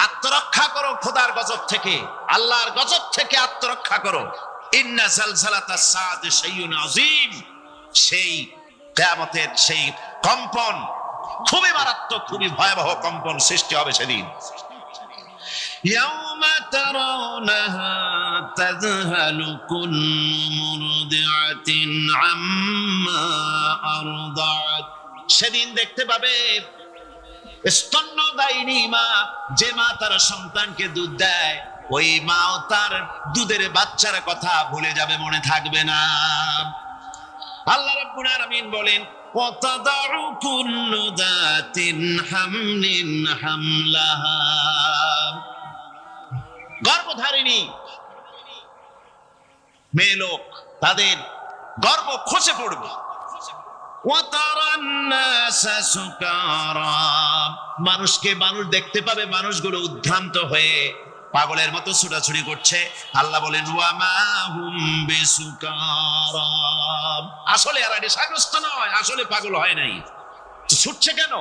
আত্মরক্ষা করো খোদার গজব থেকে, আল্লাহর গজব থেকে আত্মরক্ষা করো। ইন্না জালজালাতাস সাআতি শাইউন আযীম, সেই কিয়ামতের সেই কম্পন খুবই মারাত্মক, খুবই ভয়াবহ কম্পন সৃষ্টি হবে সেদিন। ইয়াউমা তারাউনাহা তাযহালু কুল্লু মুরদিআতিন আম্মা আরদাআত, সেদিন দেখতে পাবে স্তন্যদায়িনী মা, যে মা তার সন্তানকে দুধ দেয়, ওই মাও তার দুধের বাচ্চার কথা ভুলে যাবে, মনে থাকবে না। আল্লাহ রাব্বুল আলামিন বলেন ওয়াতাদাউ কুল্লু যাতিন হামলিন হামলাহা, গর্ভধারিণী মেয়ে লোক তাদের গর্ভ খসে পড়বে। ওয়াতারান নাসা সুকারা, মানুষকে মানুষ দেখতে পাবে, মানুষগুলো উদ্ভ্রান্ত হয়ে পাগলের মতো ছুটাছুটি করছে। আল্লাহ বলেন ওয়ামা হুম বিসুকারা, আসলে এরা নেশাগ্রস্ত নয়, আসলে পাগল হয় নাই। ছুটছে কেন?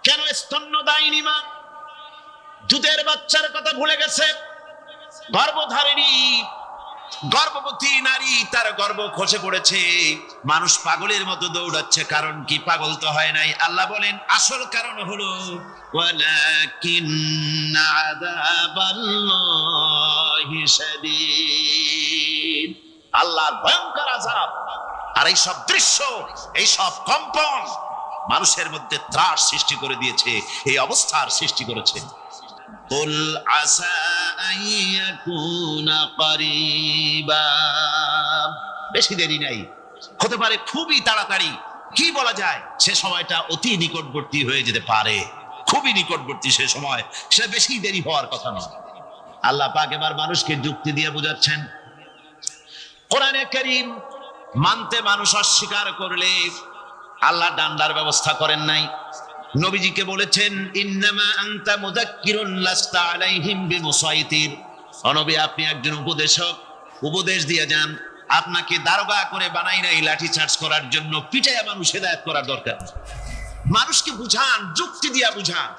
কেন? স্তন্যদায়িনী মা দুধের বাচ্চার কথা ভুলে গেছে। গর্ভধারিণী গর্ভবতী নারী, তার গর্ভ খসে পড়েছে, মানুষ পাগলের মতো দৌড়াচ্ছে। কারণ কি? পাগল তো হয় নাই। আল্লাহ বলেন আসল কারণ হলো ওয়ালাকিন্না আযাবাল্লাহি শাদীদ, আল্লাহর ভয়ঙ্কর আযাব। আর এই সব দৃশ্য, এই সব কম্পন মানুষের মধ্যে ত্রাস সৃষ্টি করে দিয়েছে, এই অবস্থার সৃষ্টি করেছে। কুল আসা আইয়াকুনা করিবা, বেশি দেরি নাই, হতে পারে খুবই তাড়াতাড়ি। কি বলা যায়, সে সময়টা অতি নিকটবর্তী হয়ে যেতে পারে, খুবই নিকটবর্তী সে সময়, সে বেশি দেরি হওয়ার কথা নয়। আল্লাহ পাক এবার মানুষকে যুক্তি দিয়ে বোঝাচ্ছেন। কোরআনে কারীম মানতে মানুষ অস্বীকার করলে আল্লাহ ডান্ডার ব্যবস্থা করেন নাই। নবীজিকে বলেছেন ইন্নামা আনতা মুযাক্কিরুন লাস্তা আলাইহিম বিমুসাইতির, নবী আপনি একজন উপদেশক, উপদেশ দিয়ে যান। আপনাকে দারোগা করে বানাই নাই লাঠি চার্জ করার জন্য, পিটাইয়া মানুষ হেদায়েত করার দরকার। মানুষকে বুঝান, যুক্তি দিয়া বুঝান।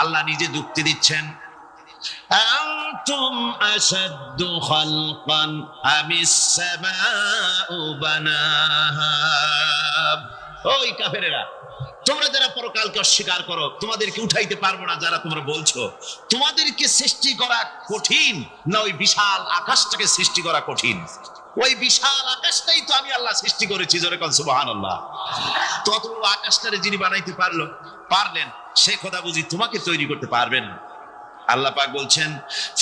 আল্লাহ নিজে যুক্তি দিচ্ছেন। আনতুম আশাদ্দু খালকান আমিস সামাউ বানাহা, ওই কাফেরেরা, তোমরা যারা পরকালকে অস্বীকার করো, তোমাদেরকে উঠাইতে পারবো না যারা তোমরা বলছো, তোমাদেরকে সৃষ্টি করা কঠিন না ওই বিশাল আকাশটাকে সৃষ্টি করা কঠিন? ওই বিশাল আকাশটাই তো আমি আল্লাহ সৃষ্টি করেছি, জোরে কোন সুবহানাল্লাহ। তত আকাশটারে যিনি বানাইতে পারলেন, সে কথা বুঝি তোমাকে তৈরি করতে পারবেন না? আল্লাহ পাক বলছেন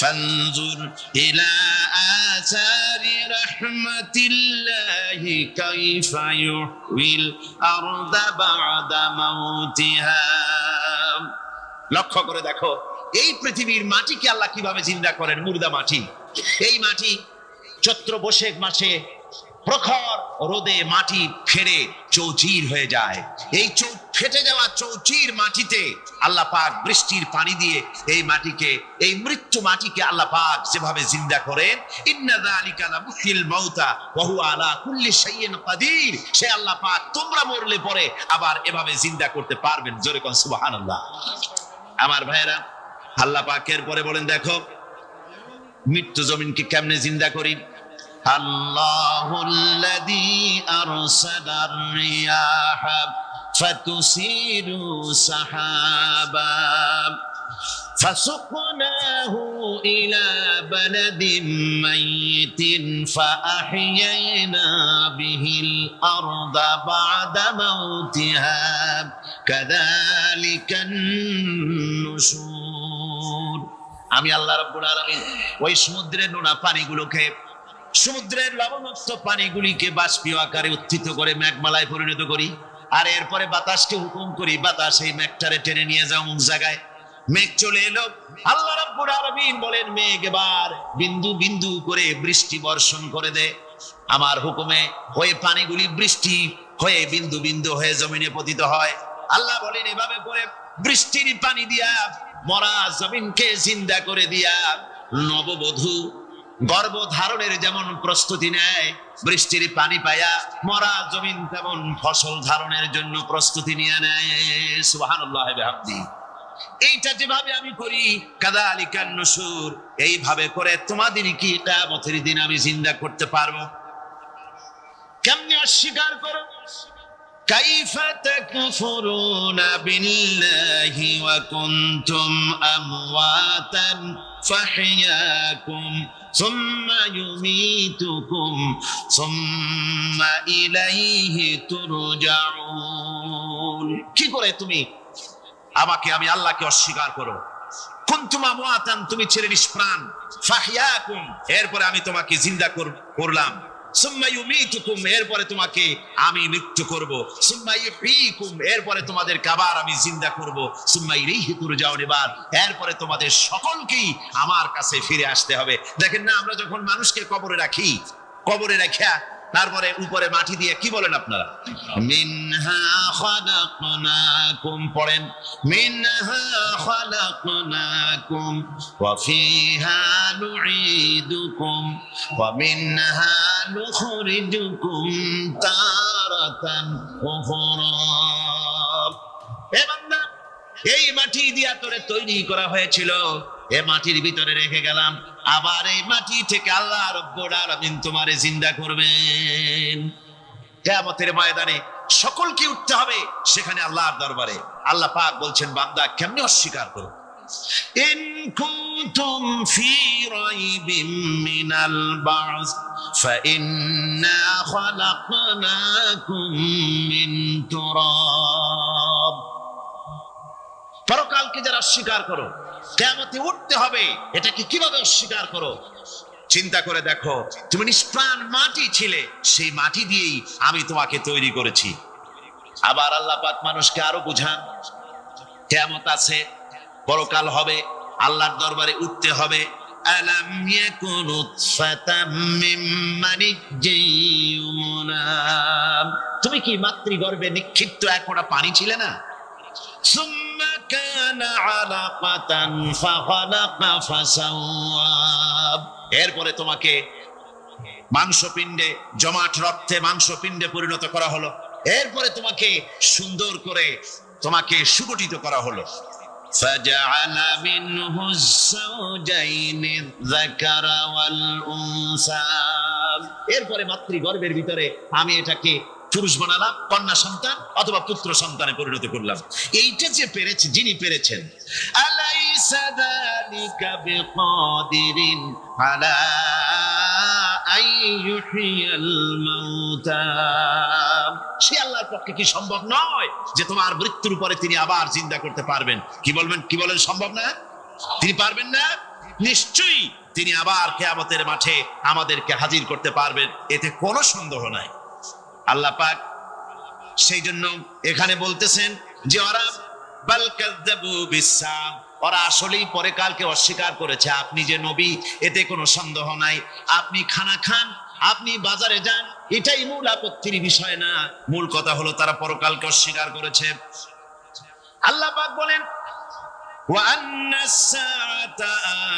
ফানজুর ইলা আসারি রাহমাতিল্লাহি কাইফা ইউহিল আরদা বা'দা মাউতিহা, লক্ষ্য করে দেখো এই পৃথিবীর মাটিকে আল্লাহ কিভাবে জিন্দা করেন। মুর্দা মাটি, এই মাটি চৈত্র বৈশাখ মাসে প্রখর রোদে মাটি ফেটে চৌচির হয়ে যায়। এই ফেটে যাওয়া চৌচির মাটিতে আল্লাহ পাক বৃষ্টির পানি দিয়ে এই মাটিকে, এই মৃত্যু মাটিকে আল্লাহ পাক যেভাবে জিন্দা করেন, ইন্না যালিকা লামুহিল মাউতা ওয়া হুয়া আলা কুল্লি শাইইন কাদির, সে আল্লাহ পাক তোমরা মরলে পরে আবার এভাবে জিন্দা করতে পারবেন। জোরে কোন সুবহানাল্লাহ। আমার ভাইয়েরা, আল্লাহ পাকের পরে বলেন দেখো মৃত্যু জমিনকে কেমনে জিন্দা করি। আল্লাহুল্লাযী আরসালার রিয়াহা ফাতুসিরু সাহাবা ফাসুকনাহু ইলা বালাদিন মাইতিন ফাআহইয়ানা বিহিল আরদা বা'দা মাউতিহা কাযালিকান নুশুর। আমি আল্লাহ রাব্বুল আলামিন ওই সমুদ্রের নোনা পানিগুলোকে, সমুদ্রের লবণাক্ত পানিগুলিকে বাষ্পীয় আকারে উত্থিত করে মেঘমালায় পরিণত করি, আর এরপরে বাতাসকে হুকুম করি, বাতাস এই মেঘটারে টেনে নিয়ে যাও মুখ জায়গায়। মেঘ চলে এলো, আল্লাহ রাব্বুল আলামিন বলেন মেঘ এবার বিন্দু বিন্দু করে বৃষ্টি বর্ষণ করে দে আমার হুকুমে। ওই পানিগুলি বৃষ্টি হয়ে বিন্দু বিন্দু হয়ে জমিনে পতিত হয়। আল্লাহ বলেন এভাবে করে বৃষ্টির পানি দিয়া মরা জমিনকে জিন্দা করে দিয়া নববধূ গর্ভ ধারণের যেমন প্রস্তুতি নেয়, বৃষ্টির পানি পায়া মরা জমিন তেমন ফসল ধারণের জন্য প্রস্তুতি নিয়ে নেয়। সুবহানাল্লাহি ওয়া বিহামদিহি। এইটা যেভাবে আমি করি কাযালিকান নুশুর, এইভাবে করে তোমাদের কি কিয়ামতের দিন আমি জিন্দা করতে পারবো? কেমনে অস্বীকার করো? কাইফা তাকফুরুনা বিল্লাহি ওয়া কুনতুম আমওয়াতান ফাহইয়াকুম সুম্মা ইউমীতুকুম সুম্মা ইলাইহি তুরজাউন। কি করে তুমি আমাকে, আমি আল্লাহকে অস্বীকার করো? কুনতুম আমওয়াতান, তুমি ছিলে নিষ্প্রাণ, ফাহইয়াকুম, এরপরে আমি তোমাকে জিন্দা করলাম, সুম্মা ইউমীতুকুম, এরপরে তোমাকে আমি মৃত্যু করব, সুম্মা ইহয়ীকুম, এরপরে তোমাদেরকে আবার আমি জিন্দা করব, সুম্মা ইলাইহি তুরজাউন, এরপরে তোমাদের সকলকেই আমার কাছে ফিরে আসতে হবে। দেখেন না, আমরা যখন মানুষকে কবরে রাখি, কবরে রাখা তারপরে উপরে মাটি দিয়ে কি বলেন আপনারা? মিনহা খালাকনাকুম, পড়েন মিনহা খালাকনাকুম ওয়া ফিহা নুঈদুকুম ওয়া মিনহা নুখরিজুকুম তারাতান উখরা। হে বান্দা, এই মাটি দিয়া তোরে তৈরি করা হয়েছিল, এ মাটির ভিতরে রেখে গেলাম, আবার এই মাটি থেকে আল্লাহ রব্বুল আলামিন তোমারে জিন্দা করবেন। কিয়ামতের ময়দানে সকলকে উঠতে হবে সেখানে আল্লাহর দরবারে। আল্লাহ পাক বলছেন, বান্দা কেমনে অস্বীকার করো? ইন কুনতুম ফি রাইবিম মিনাল বা'স ফাইন্না খালাকনাকুম মিন তুরাব। পরকালকে যারা অস্বীকার করো, কিয়ামতে উঠতে হবে, এটাকে কিভাবে অস্বীকার করো? চিন্তা করে দেখো, তুমি নিষ্প্রাণ মাটি ছিলে, সেই মাটি দিয়েই আমি তোমাকে তৈরি করেছি। আবার আল্লাহ পাক মানুষকে আরো বুঝান, কিয়ামত আছে, পরকাল হবে, আল্লাহর দরবারে উঠতে হবে। আলাম ইয়াকুন নুতফাতাম মিন মানিজ্জিন ইউমনা, তুমি কি মাতৃগর্ভে নিক্ষিপ্ত এক ফোঁটা পানি ছিলে না? সুম্মা কানা আলাকাতান ফাখালাকা ফাসাওয়া, এরপরে তোমাকে মাংসপিণ্ডে, জমাট রক্তে মাংসপিণ্ডে পরিণত করা হলো, এরপরে তোমাকে সুন্দর করে তোমাকে সুগঠিত করা হলো। ফাজআলা মিনহু যাওজাইনি যাকারা ওয়াল উনসা, এরপরে মাতৃগর্ভের ভিতরে আমি এটাকে পুরুষ বানালাম, কন্যা সন্তান অথবা পুত্র সন্তানে পরিণত করলাম। এইটা যে পেরেছে, যিনি পেরেছেন, আলাইসা যালিকা বিকাদিরিন আলা আইয়ুহিয়াল মাউতা, সে আল্লাহর পক্ষে কি সম্ভব নয় যে তোমার মৃত্যুর পরে তিনি আবার জিন্দা করতে পারবেন? কি বলবেন, কি বলেন, সম্ভব না? তিনি পারবেন না? নিশ্চয়ই তিনি আবার কিয়ামতের মাঠে আমাদেরকে হাজির করতে পারবেন, এতে কোনো সন্দেহ নাই। আল্লাহ পাক সেই জন্য এখানে বলতেছেন যে ওরা বাল কাযযাবু বিসসাম, ওরা আসলেই পরে কালকে অস্বীকার করেছে। আপনি যে নবী, এতে কোনো সন্দেহ নাই। আপনি খানা খান, আপনি বাজারে যান, এটাই মূল আপত্তির বিষয় না। মূল কথা হলো তারা পরকালকে অস্বীকার করেছে। আল্লাহ পাক বলেন, ওয়া আন্নাস সাআতা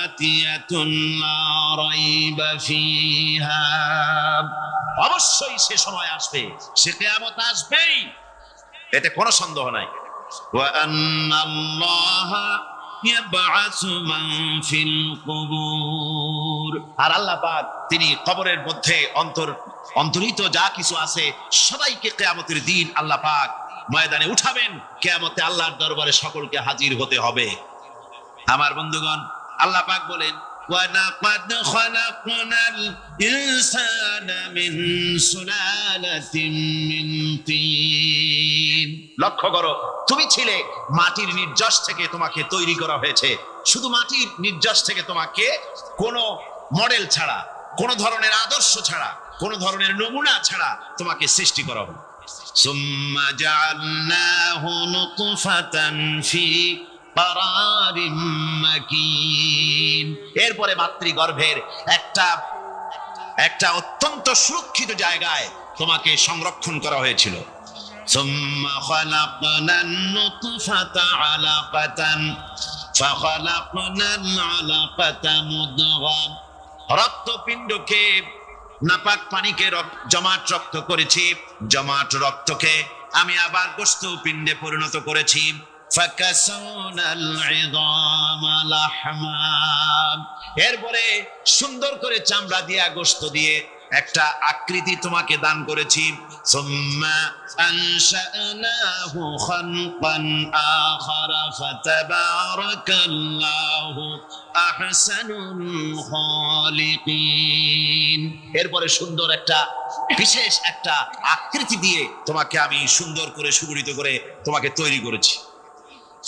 আতিয়াতুন লা রাইবা ফিহা, অবশ্যই সে সময় আসবে, সে কিয়ামত আসবেই, এতে কোনো সন্দেহ নাই। ওয়া আন্নাল্লাহা ইয়াবআসু মান ফিল কুবুর, আর আল্লাহ পাক তিনি কবরের মধ্যে অন্তর্নিহিত যা কিছু আছে সবাইকে কিয়ামতের দিন আল্লাহ পাক ময়দানে উঠাবেন। কিয়ামতে আল্লাহর দরবারে সকলকে হাজির হতে হবে। আমার বন্ধুগণ, আল্লাহ পাক বলেন, وَلَقَدْ خَلَقْنَا الْإِنسَانَ مِنْ سُلَالَةٍ مِنْ طِينٍ, লক্ষ্য করো, তুমি ছিলে মাটির নির্যাস থেকে তোমাকে তৈরি করা হয়েছে। শুধু মাটির নির্যাস থেকে তোমাকে কোনো মডেল ছাড়া, কোনো ধরনের আদর্শ ছাড়া, কোনো ধরনের নমুনা ছাড়া তোমাকে সৃষ্টি করা হলো। সুম্মা জাআলনাহু নুতফাতান ফি কারারিম মাকিন, এরপরে মাতৃগর্ভের একটা অত্যন্ত সুরক্ষিত জায়গায় তোমাকে সংরক্ষণ করা হয়েছিল। সুম্মা খালাকনান নুতফাতা আলাকাতান ফাখালাকনাল আলাকাতা মুদগা, রক্তপিণ্ডকে, নাপাক পানিকে জমাট রক্ত করেছি, জমাট রক্তকে আমি আবার গোস্ত পিণ্ডে পরিণত করেছি। فكسونا العظام لحما এরপরে সুন্দর করে চামড়া দিয়ে গোশত দিয়ে একটা আকৃতি তোমাকে দান করেছি সুম্মা আনশানাহু খানকান আখারা ফাতাবারাকাল্লাহু আহসানুল খালিকিন এরপরে সুন্দর একটা বিশেষ একটা আকৃতি দিয়ে তোমাকে আমি সুন্দর করে সুগঠিত করে তোমাকে তৈরি করেছি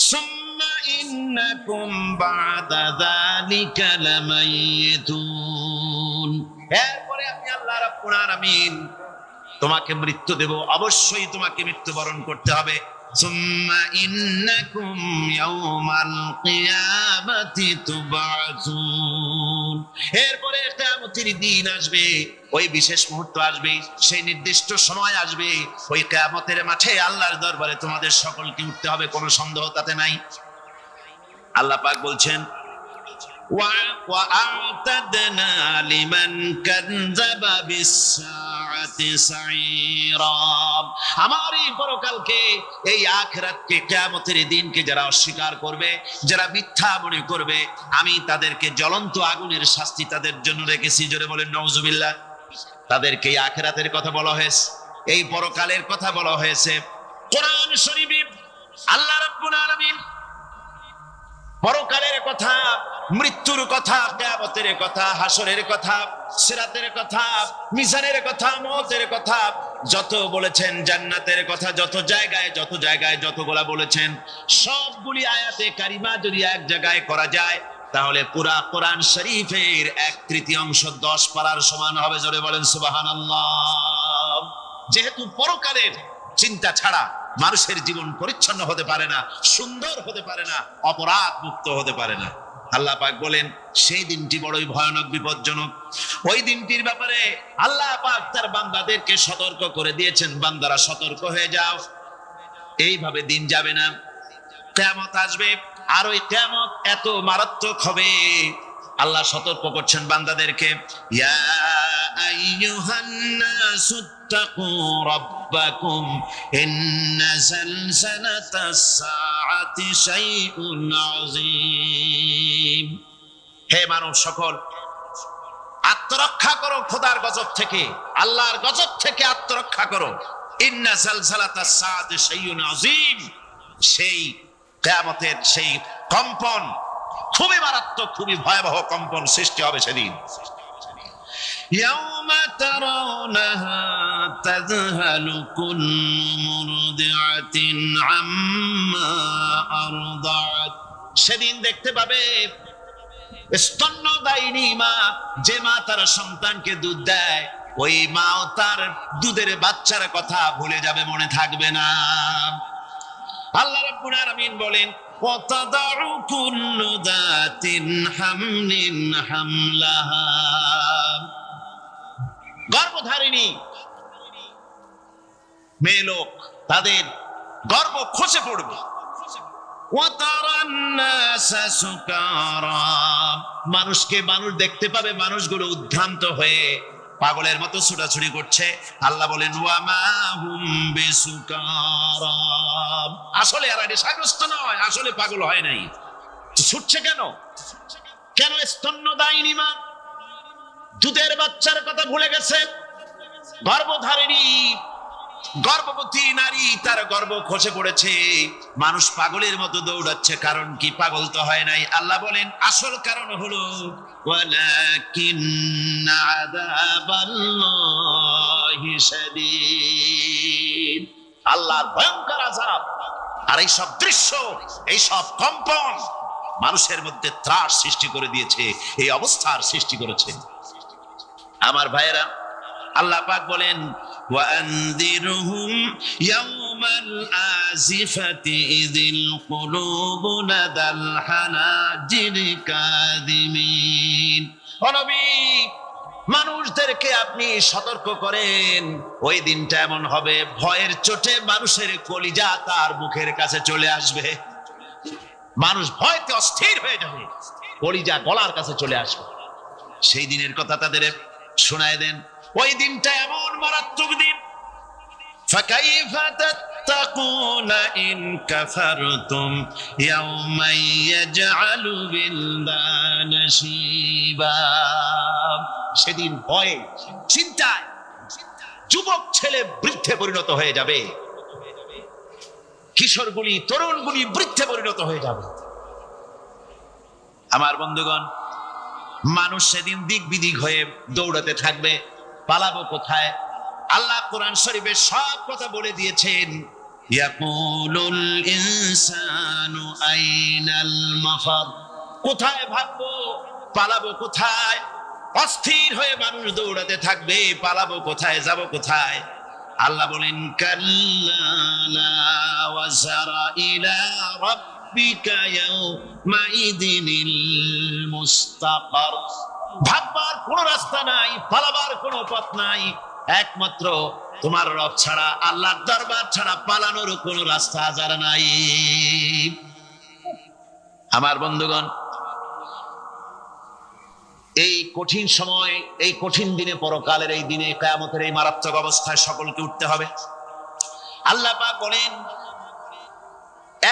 সুম্মা ইন্নাকুম বা'দা যালিকা লামাইতুন এরপরে আমি আল্লাহ রাব্বুল আলামিন তোমাকে মৃত্যু দেব অবশ্যই তোমাকে মৃত্যুবরণ করতে হবে সুম্মা ইন্নাকুম ইয়াউমাল কিয়ামাতি তুবআসুন এরপরে কিয়ামতের দিন আসবে ওই বিশেষ মুহূর্ত আসবে সেই নির্দিষ্ট সময় আসবে ওই কিয়ামতের মাঠে আল্লাহর দরবারে তোমাদের সকলকে উঠতে হবে কোনো সন্দেহ তাতে নাই আল্লাহ পাক বলছেন وَأَعْتَدْنَا لِمَنْ كَذَّبَ بِالسَّاعَةِ سَعِيرًا আমার এই পরকালকে এই আখিরাতকে কিয়ামতের দিনকে যারা অস্বীকার করবে যারা মিথ্যা মনে করবে আমি তাদেরকে জ্বলন্ত আগুনের শাস্তি তাদের জন্য রেখেছি জোরে বলেন নাউজুবিল্লাহ তাদেরকে এই আখিরাতের কথা বলা হয়েছে এই পরকালের কথা বলা হয়েছে কোরআন শরীফে আল্লাহ রাব্বুল আলামিন পরকালের কথা মৃত্যুর কথা কিয়ামতের কথা হাসরের কথা সিরাতের কথা মিজানের কথা মওতের কথা যত বলেছেন জান্নাতের কথা যত জায়গায় যতগুলা বলেছেন সবগুলি আয়াতে কারিমা যদি এক জায়গায় করা যায় তাহলে পুরা কোরআন শরীফের 1/3 10 পারার সমান হবে জোরে বলেন সুবহানাল্লাহ যেহেতু পরকালের চিন্তা ছাড়া মানুষের জীবন পরিচ্ছন্ন হতে পারে না সুন্দর হতে পারে না অপরাধ মুক্ত হতে পারে না আল্লাহ পাক বলেন সেই দিনটি বড়ই ভয়ানক বিপজ্জনক ওই দিনটির ব্যাপারে আল্লাহ পাক তার বান্দাদেরকে সতর্ক করে দিয়েছেন বান্দারা সতর্ক হয়ে যাও এইভাবে দিন যাবে না কিয়ামত আসবে আর ওই কিয়ামত এত মারাত্মক হবে আল্লাহ সতর্ক করছেন বান্দাদেরকে ইয়া আইয়ুহান নাসু তাকু রাব্বাকুম ইন্না যালজালাতাস সাআতি শাইউন আযীম হে মানব সকল আত্মরক্ষা করো খোদার গজব থেকে আল্লাহর গজব থেকে আত্মরক্ষা করো ইন্না যালজালাতাস সাআতি শাইউন আযীম সেই কিয়ামতের সেই কম্পন খুবই মারাত্মক খুবই ভয়াবহ কম্পন সৃষ্টি হবে সেদিন ইয়াউমা তারাউনাহা তাযহালু কুল্লু মুরদিআতিন আম্মা আরদাআত সেদিন দেখতে পাবে স্তন্যদায়িনী মা যে মা তার সন্তানকে দুধ দেয় ওই মাও তার দুধের বাচ্চার কথা ভুলে যাবে মনে থাকবে না আল্লাহ রাব্বুল আলামিন বলেন وَتَضَعُ كُلُّ ذَاتٍ حَمْلٍ حَمْلَهَا গর্ভধারিণী মেয়ে লোক তাদের গর্ভ খসে পড়বে وَتَرَى النَّاسَ سُكَارَى মানুষকে মানুষ দেখতে পাবে মানুষগুলো উদ্ভ্রান্ত হয়ে পাগলের মতো ছোটাছুটি করছে আল্লাহ বলেন ওয়ামা হুম বিসুকারা আসলে এরা নেশাগ্রস্ত নয় আসলে পাগল হয় নাই ছুটছে কেন কেন স্তন্যদায়িনী মা দুধের বাচ্চার কথা ভুলে গেছে গর্ভধারিণী গর্ভবতী নারী তার গর্ভ খসে পড়েছে মানুষ পাগলের মতো দৌড়াচ্ছে কারণ কি পাগল তো হয় নাই আল্লাহ বলেন আসল কারণ হলো ওয়ালাকিন্না আযাবাল্লাহি শাদীদ আল্লাহর ভয়ঙ্কর আযাব আর এই সব দৃশ্য এই সব কম্পন মানুষের মধ্যে ত্রাস সৃষ্টি করে দিয়েছে এই অবস্থার সৃষ্টি করেছে আমার ভাইয়েরা আল্লাহ পাক বলেন وأنذرهم يوم الآزفة إذ القلوب لدى الحناجر كاظمين ও নবী মানুষদেরকে আপনি সতর্ক করেন ওই দিনটা এমন হবে ভয়ের চোটে মানুষের কলিজা তার মুখের কাছে চলে আসবে মানুষ ভয়তে অস্থির হয়ে যাবে কলিজা গলার কাছে চলে আসবে সেই দিনের কথা তাদের শোনায় দেন ওই দিনটা এমন মারাত্মক দিন فكيف تتقون إن كفرتم يوما يجعل الولدان شيبا। সেদিন ভয়ে চিন্তায় যুবক ছেলে বৃদ্ধে পরিণত হয়ে যাবে, কিশোরগুলি তরুণগুলি বৃদ্ধে পরিণত হয়ে যাবে। আমার বন্ধুগণ, মানুষ সেদিন দিক বিদিক হয়ে দৌড়াতে থাকবে, পালাবো কোথায়? আল্লাহ কোরআন শরীফে সব কথা বলে দিয়েছেন। ইয়াকুলুল ইনসানু আইনাল মাফার, কোথায় ভাগবো, পালাবো কোথায়? অস্থির হয়ে মানুষ দৌড়াতে থাকবে, পালাবো কোথায়, যাব কোথায়? আল্লাহ বলেন কাল্লা লা ওয়াজারা ইলা রাব্বিকা ইয়াউমাইদিনিল মুস্তাকার। ভাববার কোনো রাস্তা নাই, পালাবার কোনো পথ নাই, একমাত্র তোমার রব ছাড়া, আল্লাহর দরবার ছাড়া পালানোর কোনো রাস্তা আর নাই। আমার বন্ধুগণ, এই কঠিন সময়, এই কঠিন দিনে, পরকালের এই দিনে, কিয়ামতের এই মারাত্মক অবস্থায় সকলকে উঠতে হবে। আল্লাহ পাক বলেন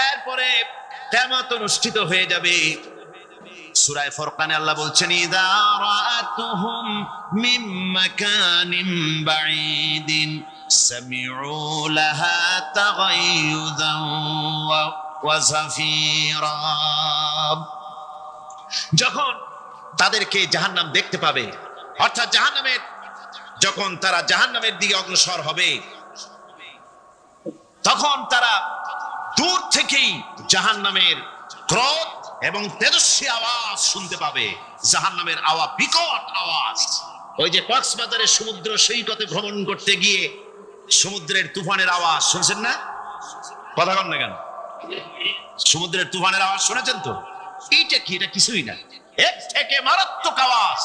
এরপরে কিয়ামত অনুষ্ঠিত হয়ে যাবে। সূরা ফুরকানে আল্লাহ বলছেন ইযা রাআতুহুম মিন মাকানিন বাঈদিন সামিউ লাহা তাগায়ুযান ওয়া যাফীরা। যখন তাদেরকে জাহান্নাম দেখতে পাবে, অর্থাৎ জাহান্নামের, যখন তারা জাহান্নামের দিকে অগ্রসর হবে, তখন তারা দূর থেকেই জাহান্নামের ক্রোধ এবং তেজস্বী আওয়াজ শুনতে পাবে। জাহান্নামের আওয়াজ, বিকট আওয়াজ। ওই যে কক্সবাজারের সমুদ্র সৈকতে ভ্রমণ করতে গিয়ে সমুদ্রের তুফানের আওয়াজ শুনছেন না? কথা বলেন না কেন? সমুদ্রের তুফানের আওয়াজ শুনেছেন তো? এইটা কি? এটা কিছুই না, এর থেকে মারাত্মক আওয়াজ,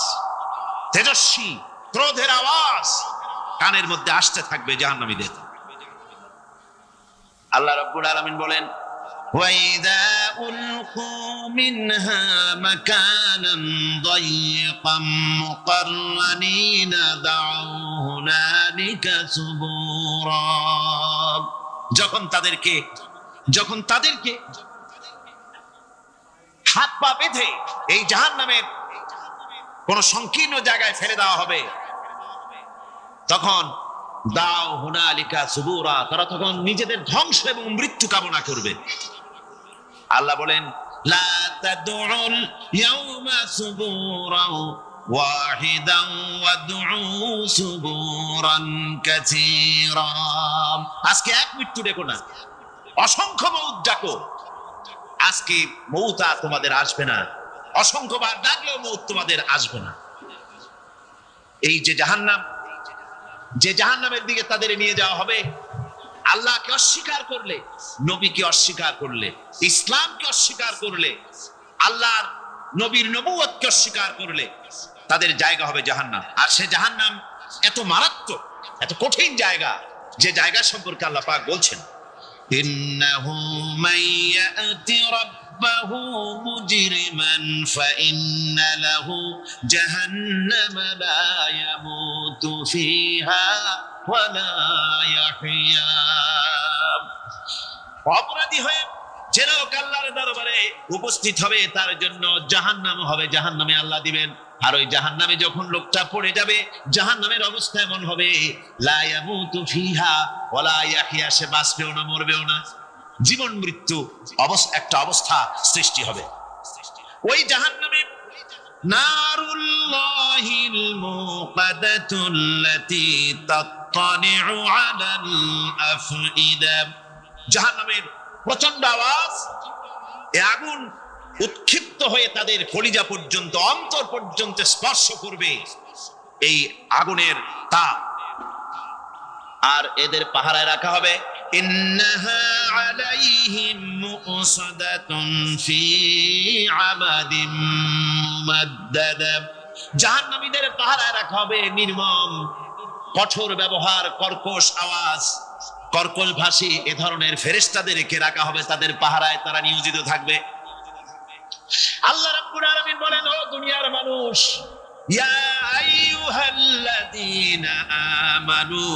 তেজস্বী ক্রোধের আওয়াজ কানের মধ্যে আসতে থাকবে জাহান্নামীদের। আল্লাহ রাব্বুল আলামিন বলেন وَإِذَا أُلْقُوا مِنْهَا مَكَانًا ضَيِّقًا مُقَرَّنِينَ دَعَوْا هُنَالِكَ ثُبُورًا। যখন তাদেরকে হাত পা বেঁধে এই জাহান্নামের কোন সংকীর্ণ জায়গায় ফেলে দেওয়া হবে, তখন দাও হুনালিকা সুবুরা, তারা তখন নিজেদের ধ্বংস এবং মৃত্যু কামনা করবে। আল্লাহ বলেন লা তাদউল ইয়াউমা সুবুরান ওয়াহিদান ওয়াদউ সুবুরান কাসীরা। আজকে এক মৃত্যু ডেকো না, অসংখ্য মউত ডাকো। আজকে মউত আর তোমাদের আসবে না, অসংখ্যবার ডাকলেও মউত তোমাদের আসবে না। এই যে জাহান্নাম, যে জাহান্নামের দিকে তাদের নিয়ে যাওয়া হবে, আল্লাহকে অস্বীকার করলে, নবীকে অস্বীকার করলে, ইসলামকে অস্বীকার করলে, আল্লাহর নবীর নবুয়তকে অস্বীকার করলে তাদের জায়গা হবে জাহান্নাম। আর সে জাহান্নাম এত মারাত্মক, এত কঠিন জায়গা, যে জায়গা সম্পর্কে আল্লাহ পাক বলছেন ইন্নাহু মাইয়াতি রাব্বাহু মুজরিমান ফাইন্না লাহু জাহান্নামা লা ইয়ামুতু ফিহা ওয়া লা ইয়াহইয়া। অপরাধী হয়ে যে লোক আল্লাহর দরবারে উপস্থিত হবে, তার জন্য জাহান্নাম হবে, জাহান্নামে আল্লাহ দিবেন। আর ওই জাহান্নামে যখন লোকটা পড়ে যাবে, জাহান্নামের অবস্থা এমন হবে লা ইয়ামুতু ফিহা ওয়া লা ইয়াহইয়া, সে বাঁচবেও না মরবেও না, জীবন মৃত্যু একটা অবস্থা সৃষ্টি হবে। ওই জাহান্নামে নারুল্লাহিল মুকাদাতুল্লাতী তাত্তালিউ আলাল আফইদা, জাহান্নামের প্রচন্ড আওয়াজ, এই আগুন উৎক্ষিপ্ত হয়ে তাদের কলিজা পর্যন্ত, অন্তর পর্যন্ত স্পর্শ করবে এই আগুনের তাপ। আর এদের পাহারায় রাখা হবে ইন্নাহা আলাইহিম মুসাদাতুন ফি আমাদিম মুমাদ্দাদা, জাহান্নামীদের পাহারায় রাখা হবে নির্মম, কঠোর ব্যবহার, কর্কশ আওয়াজ, কর্কশ ভাষী এ ধরনের ফেরেশতাদেরকে রাখা হবে তাদের পাহারায়, তারা নিয়োজিত থাকবে। আল্লাহ রাব্বুল আলামিন বলেন, ও দুনিয়ার মানুষ, ইয়া আইয়ুহাল্লাযীনা আমানু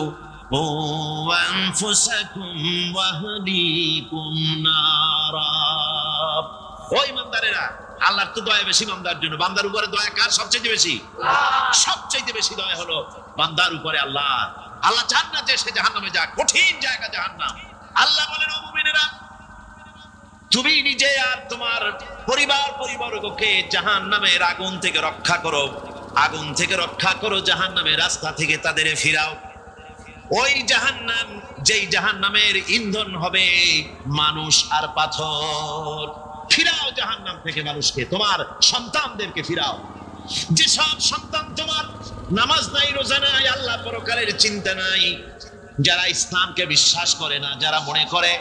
وأنفسكم وأهليكم نارا। ও ইমানদারেরা, আল্লাহর তো দয়া বেশি বান্দার জন্য। বান্দার উপরে দয়া কার সবচেয়ে বেশি? সবচেয়ে বেশি দয়া হলো বান্দার উপরে আল্লাহ। আল্লাহ চান না যে সে জাহান্নামে যাক, কঠিন জায়গা জাহান্নাম। আল্লাহ বলেন, ও মুমিনেরা, তুমি নিজে আর তোমার পরিবারবর্গকে জাহান্নামের আগুন থেকে রক্ষা করো, আগুন থেকে রক্ষা করো, জাহান্নামের রাস্তা থেকে তাদের ফিরাও। ওই জাহান্নাম, যেই জাহান্নামের ইন্ধন হবে মানুষ আর পাথর। ফিরাও জাহান্নাম থেকে মানুষকে, তোমার সন্তানদেরকে ফিরাও। যেসব সন্তান তোমার নামাজ নাই, রোজা নাই, আল্লাহ পরকালের চিন্তা নাই, যারা ইসলামকে বিশ্বাস করে না, যারা মনে করে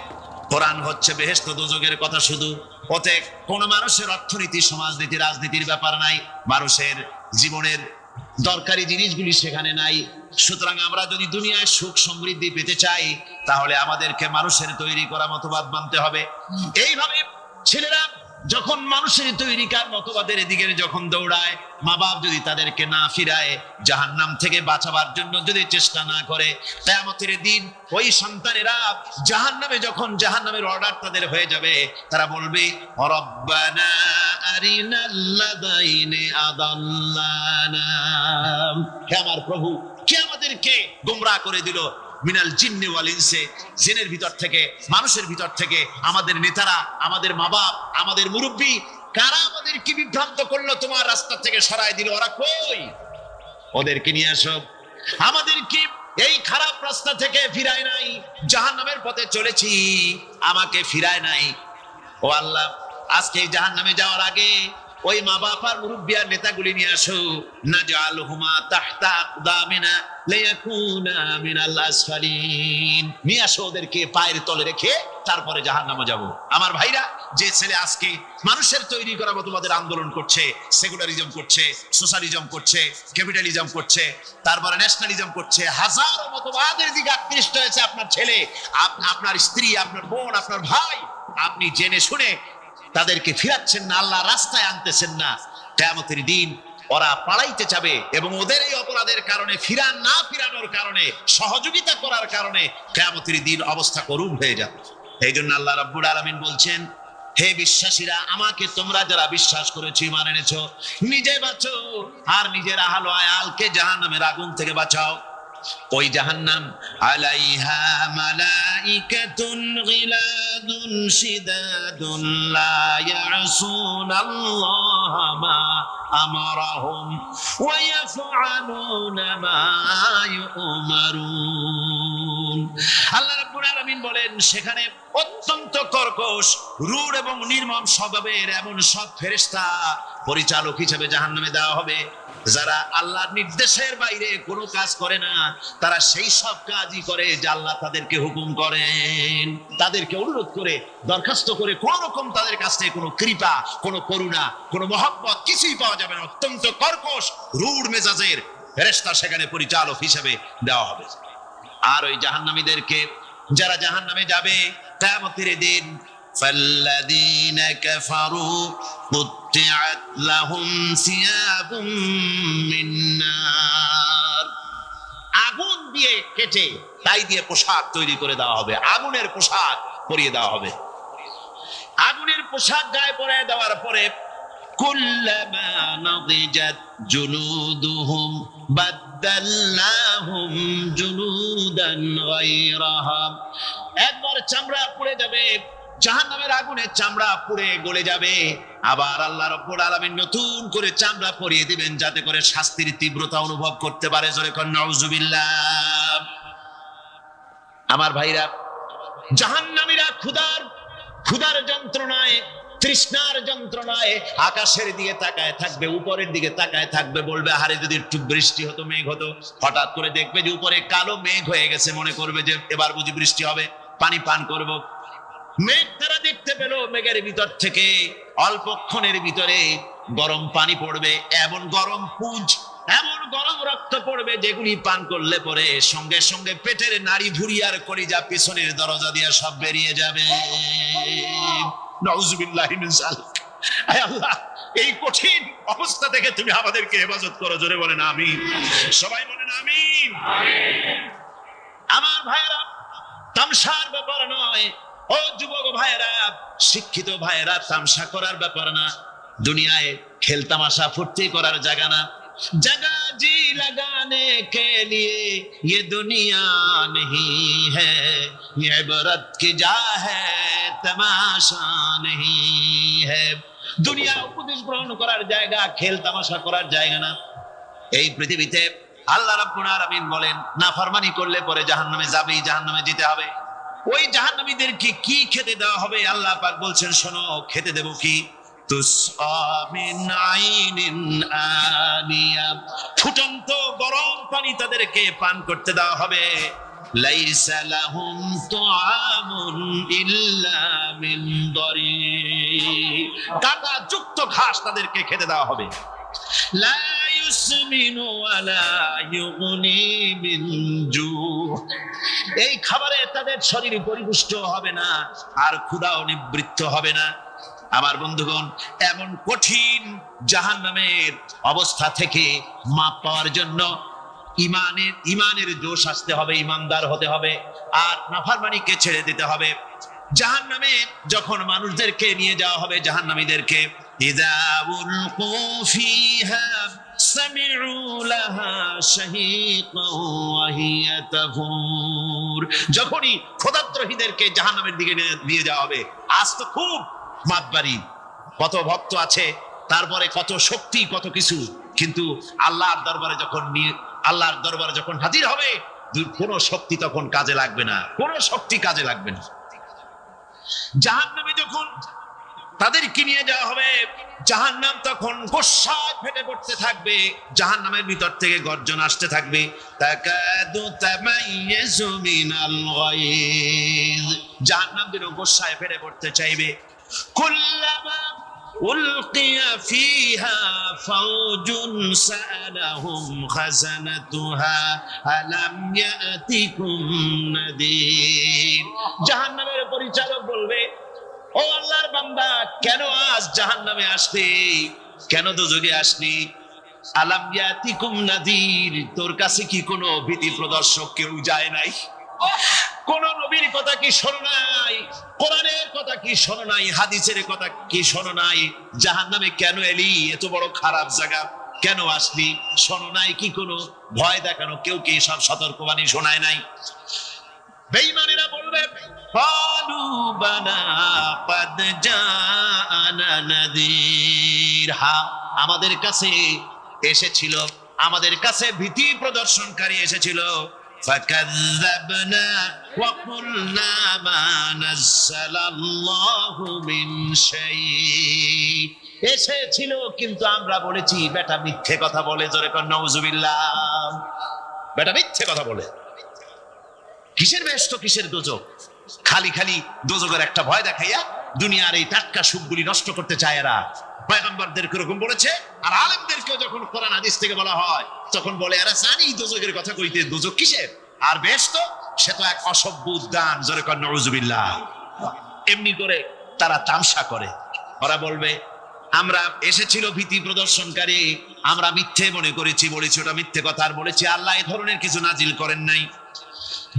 কোরআন হচ্ছে বেহেশত দোজখের কথা শুধু, ওতে কোন মানুষের অর্থনীতি, সমাজনীতি, রাজনীতির ব্যাপার নাই, মানুষের জীবনের দরকারি জিনিসগুলি সেখানে নাই। সুতরাং আমরা যদি দুনিয়ায় সুখ সমৃদ্ধি পেতে চাই, তাহলে আমাদেরকে মানুষের তৈরি করা মতবাদ মানতে হবে। এইভাবে ছেলেরা যখন মানুষের তৈরিকার মতবাদের দিকে যখন দৌড়ায়, মা বাপ যদি তাদেরকে না ফিরায়, জাহান্নাম থেকে বাঁচাবার জন্য যদি চেষ্টা না করে, কিয়ামতের দিন ওই সন্তানেরা জাহান্নামে, যখন জাহান্নামের অর্ডার তাদের হয়ে যাবে, তারা বলবে, রব্বানা আরিনাল্লাযাইনি আদাল্লানা, হে আমার প্রভু, কে আমাদেরকে গোমরাহ করে দিল, মিনাল জিন্নি ওয়াল ইনসি, জিনের ভিতর থেকে, মানুষের ভিতর থেকে, আমাদের নেতারা, আমাদের মা বাপ, আমাদের মুরব্বী, কারা আমাদেরকে বিভ্রান্ত করলো, তোমার রাস্তা থেকে সরায় দিল, ওরা কই? ওদেরকে নিয়ে আসো। আমাদেরকে এই খারাপ রাস্তা থেকে ফিরায় নাই, জাহান্নামের পথে চলেছি, আমাকে ফিরায় নাই। ও আল্লাহ, আজকে জাহান্নামে যাওয়ার আগে ওই মা বাপ আর মুরব্বী আর নেতাগুলি নিয়ে আসো। নাজআলহুমা তাহতা আকদামিনা লিয়াকুনা মিনাল আসফালিন, নিয়ে আসো ওদেরকে পায়ের তলে রেখে, তারপরে জাহান্নামে যাব। আমার ভাইরা, যে ছেলে আজকে মানুষের তৈরি করা মতবাদের আন্দোলন করছে, সেকুলারিজম করছে, সোশ্যালিজম করছে, ক্যাপিটালিজম করছে, তারপরে ন্যাশনালিজম করছে, হাজারো মতবাদের দিকে আকৃষ্ট হয়েছে আপনার ছেলে, আপনার স্ত্রী, আপনার বোন, আপনার ভাই, আপনি জেনে শুনে তাদেরকে ফিরাচ্ছেন না, আল্লাহ রাস্তায় আনতেছেন না। কিয়ামতের দিন ওরা পালাইতে যাবে, এবং ওদের এই অপরাধের কারণে, ফিরানোর কারণে, সহযোগিতা করার কারণে কিয়ামতের দিন অবস্থা করুণ হয়ে যাবে। এই জন্য আল্লাহ রাব্বুল আলামিন বলছেন, হে বিশ্বাসীরা, আমাকে তোমরা যারা বিশ্বাস করেছো, ঈমান এনেছো, নিজে বাঁচো আর নিজের আহল আয়ালকে জাহান্নামের আগুন থেকে বাঁচাও। ওই জাহান্নাম আলাইহা মালাইকাতুন গিলাদুন শিদাদুন লা ইয়াসুনাল্লাহা মা আমারাহুম ওয়া ইয়াফআলুনা মা ইউমারুন। আল্লাহ রাব্বুল আলামিন বলেন, সেখানে অত্যন্ত কর্কশ, রূঢ় এবং নির্মম স্বভাবের এমন সব ফেরেশতা পরিচালক হিসেবে জাহান্নামে দেওয়া হবে, যারা আল্লাহর নির্দেশের বাইরে কোনো কাজ করে না, তারা সেই সব কাজই করে যা আল্লাহ তাদেরকে হুকুম করেন। তাদেরকে অনুরোধ করে, দরখাস্ত করে কোন রকম তাদের কাছ থেকে কোনো কৃপা, কোনো করুণা, কোনো মহব্বত কিছুই পাওয়া যাবে না। অত্যন্ত কর্কশ, রূঢ় মেজাজের ফেরেশতা সেখানে পরিচালক হিসেবে দেওয়া হবে। আর ওই জাহান্নামীদেরকে, যারা জাহান্নামে যাবে কিয়ামতের দিন, فالذين كفروا قطعت لهم ثياب من نار, আগুন দিয়ে কেটে তাই দিয়ে পোশাক তৈরি করে দেওয়া হবে, আগুনের পোশাক পরিয়ে দেওয়া হবে। আগুনের পোশাক গায়ে পরিয়ে দেওয়ার পরে, কুল্লামা নাদিজাত জুলুদুহুম বাদদালনাহুম জুলুদান গায়রাহা, একবার চামড়া পুড়ে যাবে, জাহান্নামের আগুনে চামড়া পুড়ে গলে যাবে, আবার আল্লাহ রাব্বুল আলামিন নতুন করে চামড়া পরিয়ে দিবেন, যাতে করে শাস্তির তীব্রতা অনুভব করতে পারে। জোরে কোন নাউজুবিল্লাহ। আমার ভাইরা, জাহান্নামীরা ক্ষুধার যন্ত্রণায়, তৃষ্ণার যন্ত্রণায় আকাশের দিকে তাকায় থাকবে, উপরের দিকে তাকায় থাকবে, বলবে, আরে যদি একটু বৃষ্টি হতো, মেঘ হতো। হঠাৎ করে দেখবে যে উপরে কালো মেঘ হয়ে গেছে, মনে করবে যে এবার বুঝি বৃষ্টি হবে, পানি পান করব। মেঘ তারা দেখতে পেল, মেঘের ভিতর থেকে অল্পক্ষণের ভিতরে গরম পানি পড়বে, এমন গরম পুঁজ, এমন গরম রক্ত পড়বে, যেগুলি পান করলে পরে সঙ্গে সঙ্গে পেটের নাড়ি ভুঁড়ি আর কলিজা পিছনের দরজা দিয়ে সব বেরিয়ে যাবে। নাউজুবিল্লাহি মিন যালিক। আয় আল্লাহ, এই কঠিন অবস্থা থেকে তুমি আমাদেরকে হেফাজত করো। জোরে বলেন আমিন। সবাই বলেন আমিন। আমার ভাইয়েরা, তামসার ব্যাপার নয়। ও যুবক ভাইয়েরা, শিক্ষিত ভাইয়েরা, তামসা করার ব্যাপার না। দুনিয়ায় খেল তামাশা ফুর্তি করার জায়গা না। जगह जी लगाने के लिए ये दुनिया नहीं है, ये इबरत की जा है, तमाशा नहीं है। দুনিয়া উপদেশ গ্রহণ করার জায়গা, খেল তামাশা করার জায়গা না। এই পৃথিবীতে আল্লাহ রাব্বুল আলামিন বলেন, নাফরমানি করলে পরে জাহান্নামে যাবেই, জাহান্নামে যেতে হবে। ওই জাহান্নামীদেরকে কি খেতে দেওয়া হবে? আল্লাহ পাক বলছেন, শোনো, খেতে দেব কি? তুসআ মিন আইনিন আনিয়া, ফুটন্ত গরম পানি তাদেরকে পান করতে দেওয়া হবে। লাইসা লাহুম তুআমুন ইল্লা মিন দরি, কাঁটা যুক্ত ঘাস তাদেরকে খেতে দেওয়া হবে। লা ইউসমিনু ওয়ালা ইউগনি মিন জু, এই খাবারে তাদের শরীর পরিপুষ্ট হবে না, আর ক্ষুধাও নিবৃত্ত হবে না। আমার বন্ধুগণ, এমন কঠিন জাহান্নামের অবস্থা থেকে মাপ পাওয়ার জন্য ইমানের জোশ আসতে হবে, ইমানদার হতে হবে, আর নাফরমানিকে ছেড়ে দিতে হবে। জাহান্নামে যখন মানুষদেরকে নিয়ে যাওয়া হবে, জাহান্নামীদেরকে, ইযা উলকু ফিহা সামিউ লাহা শাহীকান ওয়া হিয়া তাফুর, যখনই খোদাদ্রোহীদেরকে জাহান্নামের দিকে নিয়ে যাওয়া হবে, আজ তো খুব মাতবাড়ি, কত ভক্ত আছে, তারপরে কত শক্তি, কত কিছু, কিন্তু আল্লাহর দরবারে যখন হাজির হবে, কোন শক্তি তখন কাজে লাগবে না, কোন শক্তি কাজে লাগবে না। জাহান্নামে যখন তাদেরকে নিয়ে যাওয়া হবে, জাহান্নাম তখন গোস্বায় ফেটে পড়তে থাকবে, জাহান্নামের ভিতর থেকে গর্জন আসতে থাকবে, তাকাদু তামাইয়াজু মিনাল গায়জ, জাহান্নাম যেন গোস্বায় ফেটে পড়তে চাইবে। কুল্লামা উলকিয়া ফিহা ফাওজুন সাআলাহুম খাজানাতুহা আলাম ইয়াতিকুম নাদির, জাহান্নামের পরিচালক বলবে, ও আল্লাহর বান্দা, কেন আজ জাহান্নামে আসলি, কেন দোজখে আসলি? আলাম ইয়াতিকুম নাদির, তোর কাছে কি কোনো ভীতি প্রদর্শক কেউ যায় নাই? কোন নবীর কথা কি শোনো নাই? কোরআনের কথা কি শোনো নাই? হাদিসের কথা কি শোনো নাই? জাহান্নামে কেন এলি? এত বড় খারাপ জায়গা কেন আসলি? শোনো নাই কি? কোনো ভয় দেখানো কেউ কি সব সতর্কবাণী শোনায় নাই? বেঈমানেরা বলবে, ক্বালু বালা ক্বাদ জাআনা নাযীর, হ্যাঁ, আমাদের কাছে এসেছিল, আমাদের কাছে ভীতি প্রদর্শনকারী এসেছিল। ফাকাযযাবনা ওয়া কুলনা মা নাযালাল্লাহু মিন শাই, এসেছিল কিন্তু আমরা বলেছি বেটা মিথ্যে কথা বলে। জোরে কর নাউযুবিল্লাহ, বেটা মিথ্যে কথা বলে। কিসের বেহেশত, কিসের দোজখ? খালি খালি দোজখের একটা ভয় দেখাইয়া দুনিয়ার এই টাটকা সুখগুলি নষ্ট করতে চায় এরা। পয়গম্বরদেরকে এরকম বলেছে, আর আলেমদেরকেও যখন কোরআন হাদিস থেকে বলা হয় তখন বলে, এরা জানি দোজখের কথা কইতে, দোজখ কিসের? আর বেহেশত সে তো এক অসভ্য উদ্যান। জোরে কর নাউযুবিল্লাহ। এমনি করে তারা তামসা করে। ওরা বলবে, আমরা এসেছিল ভীতি প্রদর্শনকারী, আমরা মিথ্যে মনে করেছি, বলেছি ওটা মিথ্যে কথা, আর বলেছি আল্লাহ এই ধরনের কিছু নাজিল করেন নাই।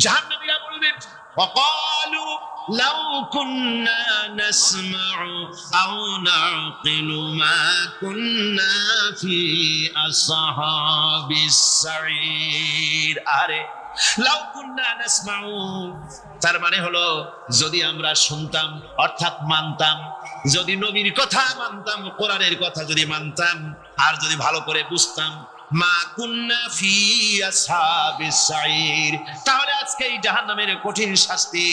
জাহান্নামীরা বলবে, ওয়াকালু লাউ কুন্না নাসমাউ আও নাকিলু মা কুন্না ফি আসহাবিস সাঈর, আরে লাউ কুন্না নাসমাউ, তার মানে হলো যদি আমরা শুনতাম, অর্থাৎ মানতাম, যদি নবীর কথা মানতাম, কোরআনের কথা যদি মানতাম, আর যদি ভালো করে বুঝতাম, মা কুন্না ফি আসহাবিস সাঈর, তাহলে আজকে এই জাহান্নামের কঠিন শাস্তি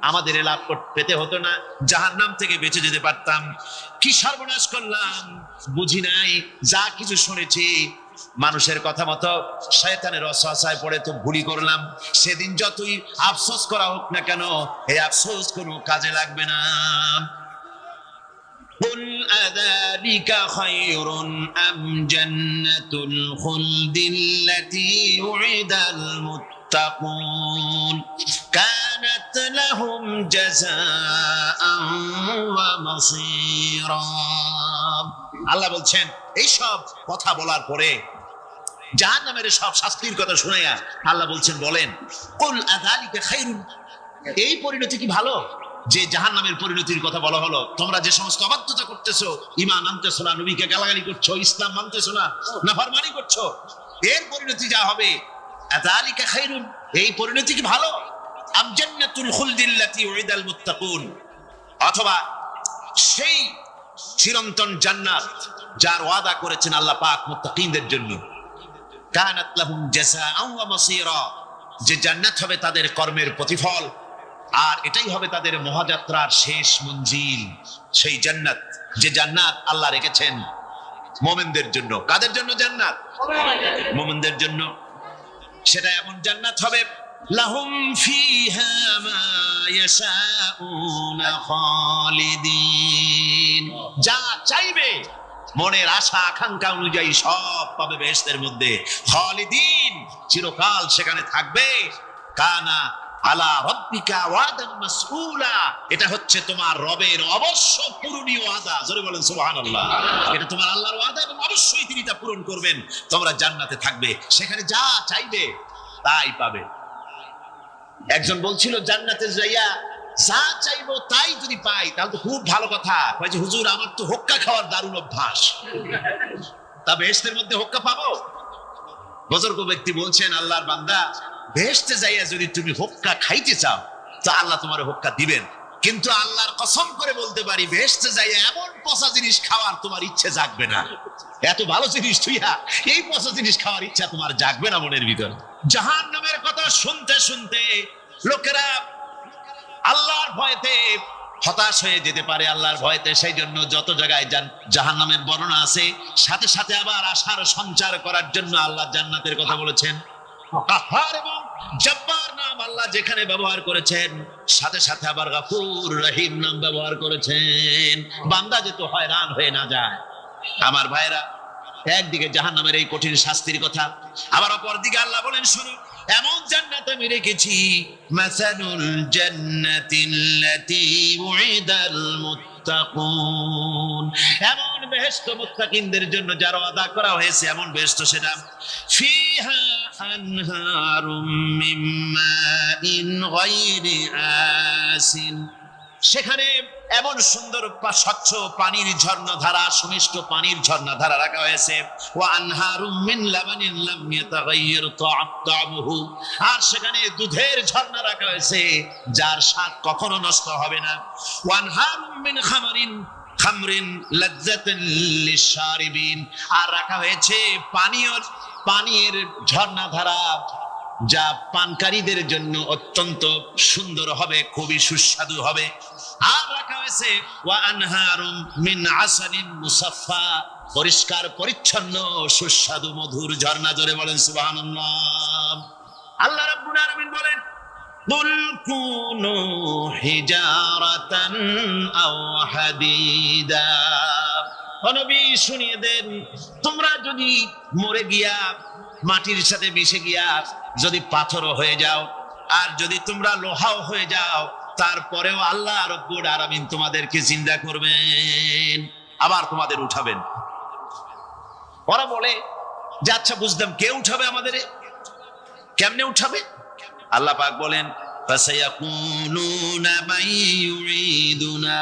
আমাদের লাভ পেতে হতো না, জাহান্নাম থেকে বেঁচে যেতে পারতাম। কি সর্বনাশ করলাম, বুঝি নাই, যা কিছু শুনেছি মানুষের কথা মতো শয়তানের ওয়াসওয়াসায় পড়ে তো ভুলই করলাম। সেদিন যতই আফসোস করা হোক না কেন, এই আফসোস কোনো কাজে লাগবে না। قل أذلك خير أم جنة الخلد التي وعد المتقون كانت لهم جزاء ومصيرا। আল্লাহ বলছেন, এইসব কথা বলার পরে জাহান্নামের সব শাস্তির কথা শুনাইয়া আল্লাহ বলছেন, বলেন কুল আযালিকা খায়রুন, এই পরিণতি কি ভালো? যে জাহান্নামের পরিণতির কথা বলা হলো, তোমরা যে সমস্ত অবাধ্যতা করতেছো, ঈমান আনতেছো না, নবীকে গালাগালি করছো, ইসলাম মানতেছো না, নাফরমানি করছো, এর পরিণতি যা হবে, আযালিকা খায়রুন, এই পরিণতি কি ভালো? আম জান্নাতুল খুলদিল্লাতী উইদাল মুত্তাকুন, অথবা সেই চিরন্তন জান্নাত যার ওয়াদা করেছেন আল্লাহ পাক মুত্তাকিনদের জন্য, কানাত লাহুম জাযাআন ওয়া মাসীরা, যে জান্নাত হবে তাদের কর্মের প্রতিফল, আর এটাই হবে তাদের মহাযাত্রার শেষ মঞ্জিল। সেই জান্নাত, যে জান্নাত আল্লাহ রেখেছেন মুমিনদের জন্য। কাদের জন্য জান্নাত? মুমিনদের জন্য। সেটা এমন জান্নাত হবে, লাহুম ফিহা মা ইয়াশাউনা খালিদিন, যা চাইবে মনের আশা আকাঙ্ক্ষা অনুযায়ী সব পাবে বেহেশতের মধ্যে। খালিদিন, চিরকাল সেখানে থাকবে। কানা আলা রাব্বিকা ওয়াদান মাসউলা, এটা হচ্ছে তোমার রবের অবশ্য পূরণীয় ওয়াদা। জোরে বলেন সুবহানাল্লাহ। এটা তোমার আল্লাহর ওয়াদা এবং অবশ্যই তিনি তা পূরণ করবেন। তোমরা জান্নাতে থাকবে, সেখানে যা চাইবে তাই পাবে। একজন বলছিল, জান্নাতে যাইয়া যা চাইবো তাই যদি পাই তাহলে তো খুব ভালো কথা। কয় যে হুজুর, আমার তো হোক্কা খাওয়ার দারুণ অভ্যাস, তা বেহেশতের মধ্যে হোক্কা পাবো? বুজুর্গ ব্যক্তি বলছেন, আল্লাহর বান্দা, বেহেশতে যাইয়া যদি তুমি হোক্কা খাইতে চাও তো আল্লাহ তোমার হোক্কা দিবেন, কিন্তু আল্লাহর কসম করে বলতে পারি, বেহেশতে যাইয়া এমন পচা জিনিস খাওয়ার তোমার ইচ্ছে জাগবে না। এত ভালো জিনিস তুইয়া এই পচা জিনিস খাওয়ার ইচ্ছা তোমার জাগবে না মনের ভিতর। জাহান্নামের কথা শুনতে শুনতে লোকেরা আল্লাহর ভয়তে হতাশ হয়ে যেতে পারে, আল্লাহর ভয়তে। সেই জন্য যত জায়গায় জাহান্নামের বর্ণনা আছে, সাথে সাথে আবার আশার সঞ্চার করার জন্য আল্লাহ জান্নাতের কথা বলেছেন। কাহ্হার এবং জব্বার নাম আল্লাহ যেখানে ব্যবহার করেছেন, সাথে সাথে আবার গফুর রহিম নাম ব্যবহার করেছেন, বান্দা যেন হয়রান হয়ে না যায়। আমার ভাইরা, একদিকে জাহান্নামের এই কঠিন শাস্তির কথা, আবার অপরদিকে আল্লাহ বলেন, শুনো, এমন জান্নাত আমি রেখেছি, মাসালুল জান্নাতিল্লাতী উইদাল মুত্তাকুন, এমন বেহেশত মুত্তাকিনদের জন্য যার ওয়াদা করা হয়েছে, এমন বেহেশত সেটা, ফিহা আনহারুম মিন মাইন গায়রি আসিন, সেখানে এমন সুন্দর স্বচ্ছ পানির ঝর্ণাধারা, সুমিষ্ট পানির ঝর্ণাধারা রাখা হয়েছে। ওয়া আনহারুম মিন লাবানিন লাম ইয়াতাগায়্যার তা'আমুহু, আর সেখানে দুধের ঝর্ণা রাখা হয়েছে যার স্বাদ কখনো নষ্ট হবে না। ওয়া আনহারুম মিন খামরিন লাযযাতান লিশশারিবিন, আর রাখা হয়েছে পানির ঝর্ণাধারা যা পানকারীদের জন্য অত্যন্ত সুন্দর হবে, খুবই সুস্বাদু হবে। আর রাখা হয়েছে ওয়া আনহারুম মিন আসালিন মুসাফফা, পরিষ্কার পরিচ্ছন্ন সুস্বাদু মধুর ঝর্ণা। জোরে বলেন সুবহানাল্লাহ। আল্লাহ রাব্বুল আলামিন বলেন, কুল কুনু হিজারাতান আও হাদিদা, ও নবী শুনিয়ে দেন, তোমরা যদি মরে গিয়া মাটির সাথে মিশে গিয়া যদি পাথরও হয়ে যাও, আর যদি তোমরা লোহাও হয়ে যাও, তারপরেও আল্লাহ রব্বুল আলামিন তোমাদেরকে জিন্দা করবেন, আবার তোমাদের উঠাবেন। ওরা বলে যে, আচ্ছা বুঝলাম, কে উঠাবে আমাদের? কেমনে উঠাবে? আল্লাহ পাক বলেন, ফাসায়াকুলুনা মান ইউঈদুনা,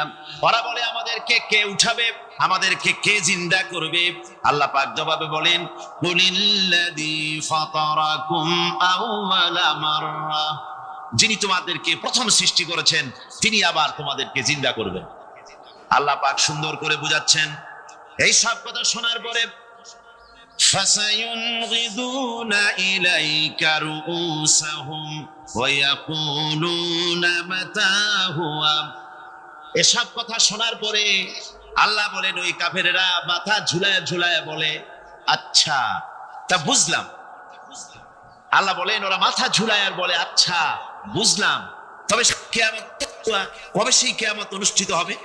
ওরা বলে আমাদেরকে কে উঠাবে, আমাদেরকে কে জিন্দা করবে? আল্লাহ পাক জবাবে বলেন, কুলিল্লাযী ফাতারাকুম আউওয়ালা মাররা, যিনি তোমাদেরকে প্রথম সৃষ্টি করেছেন তিনি আবার তোমাদেরকে জিন্দা করবেন। আল্লাহ পাক সুন্দর করে বুঝাচ্ছেন। এই সব কথা শোনার পরে ফাসায়ুনগিদুনা ইলাইকা রুউসাহুম ওয়া ইয়াকুলুনা মাতা হুয়া, এসব কথা শোনার পরে আল্লাহ বলেন, ওই কাফেরেরা মাথা ঝুলায় ঝুলায় বলে, আচ্ছা তা বুঝলাম। আল্লাহ বলেন, ওরা মাথা ঝুলায় আর বলে, আচ্ছা বুঝলাম, তবে কিয়ামত কবে সেই কিয়ামত অনুষ্ঠিত হবে?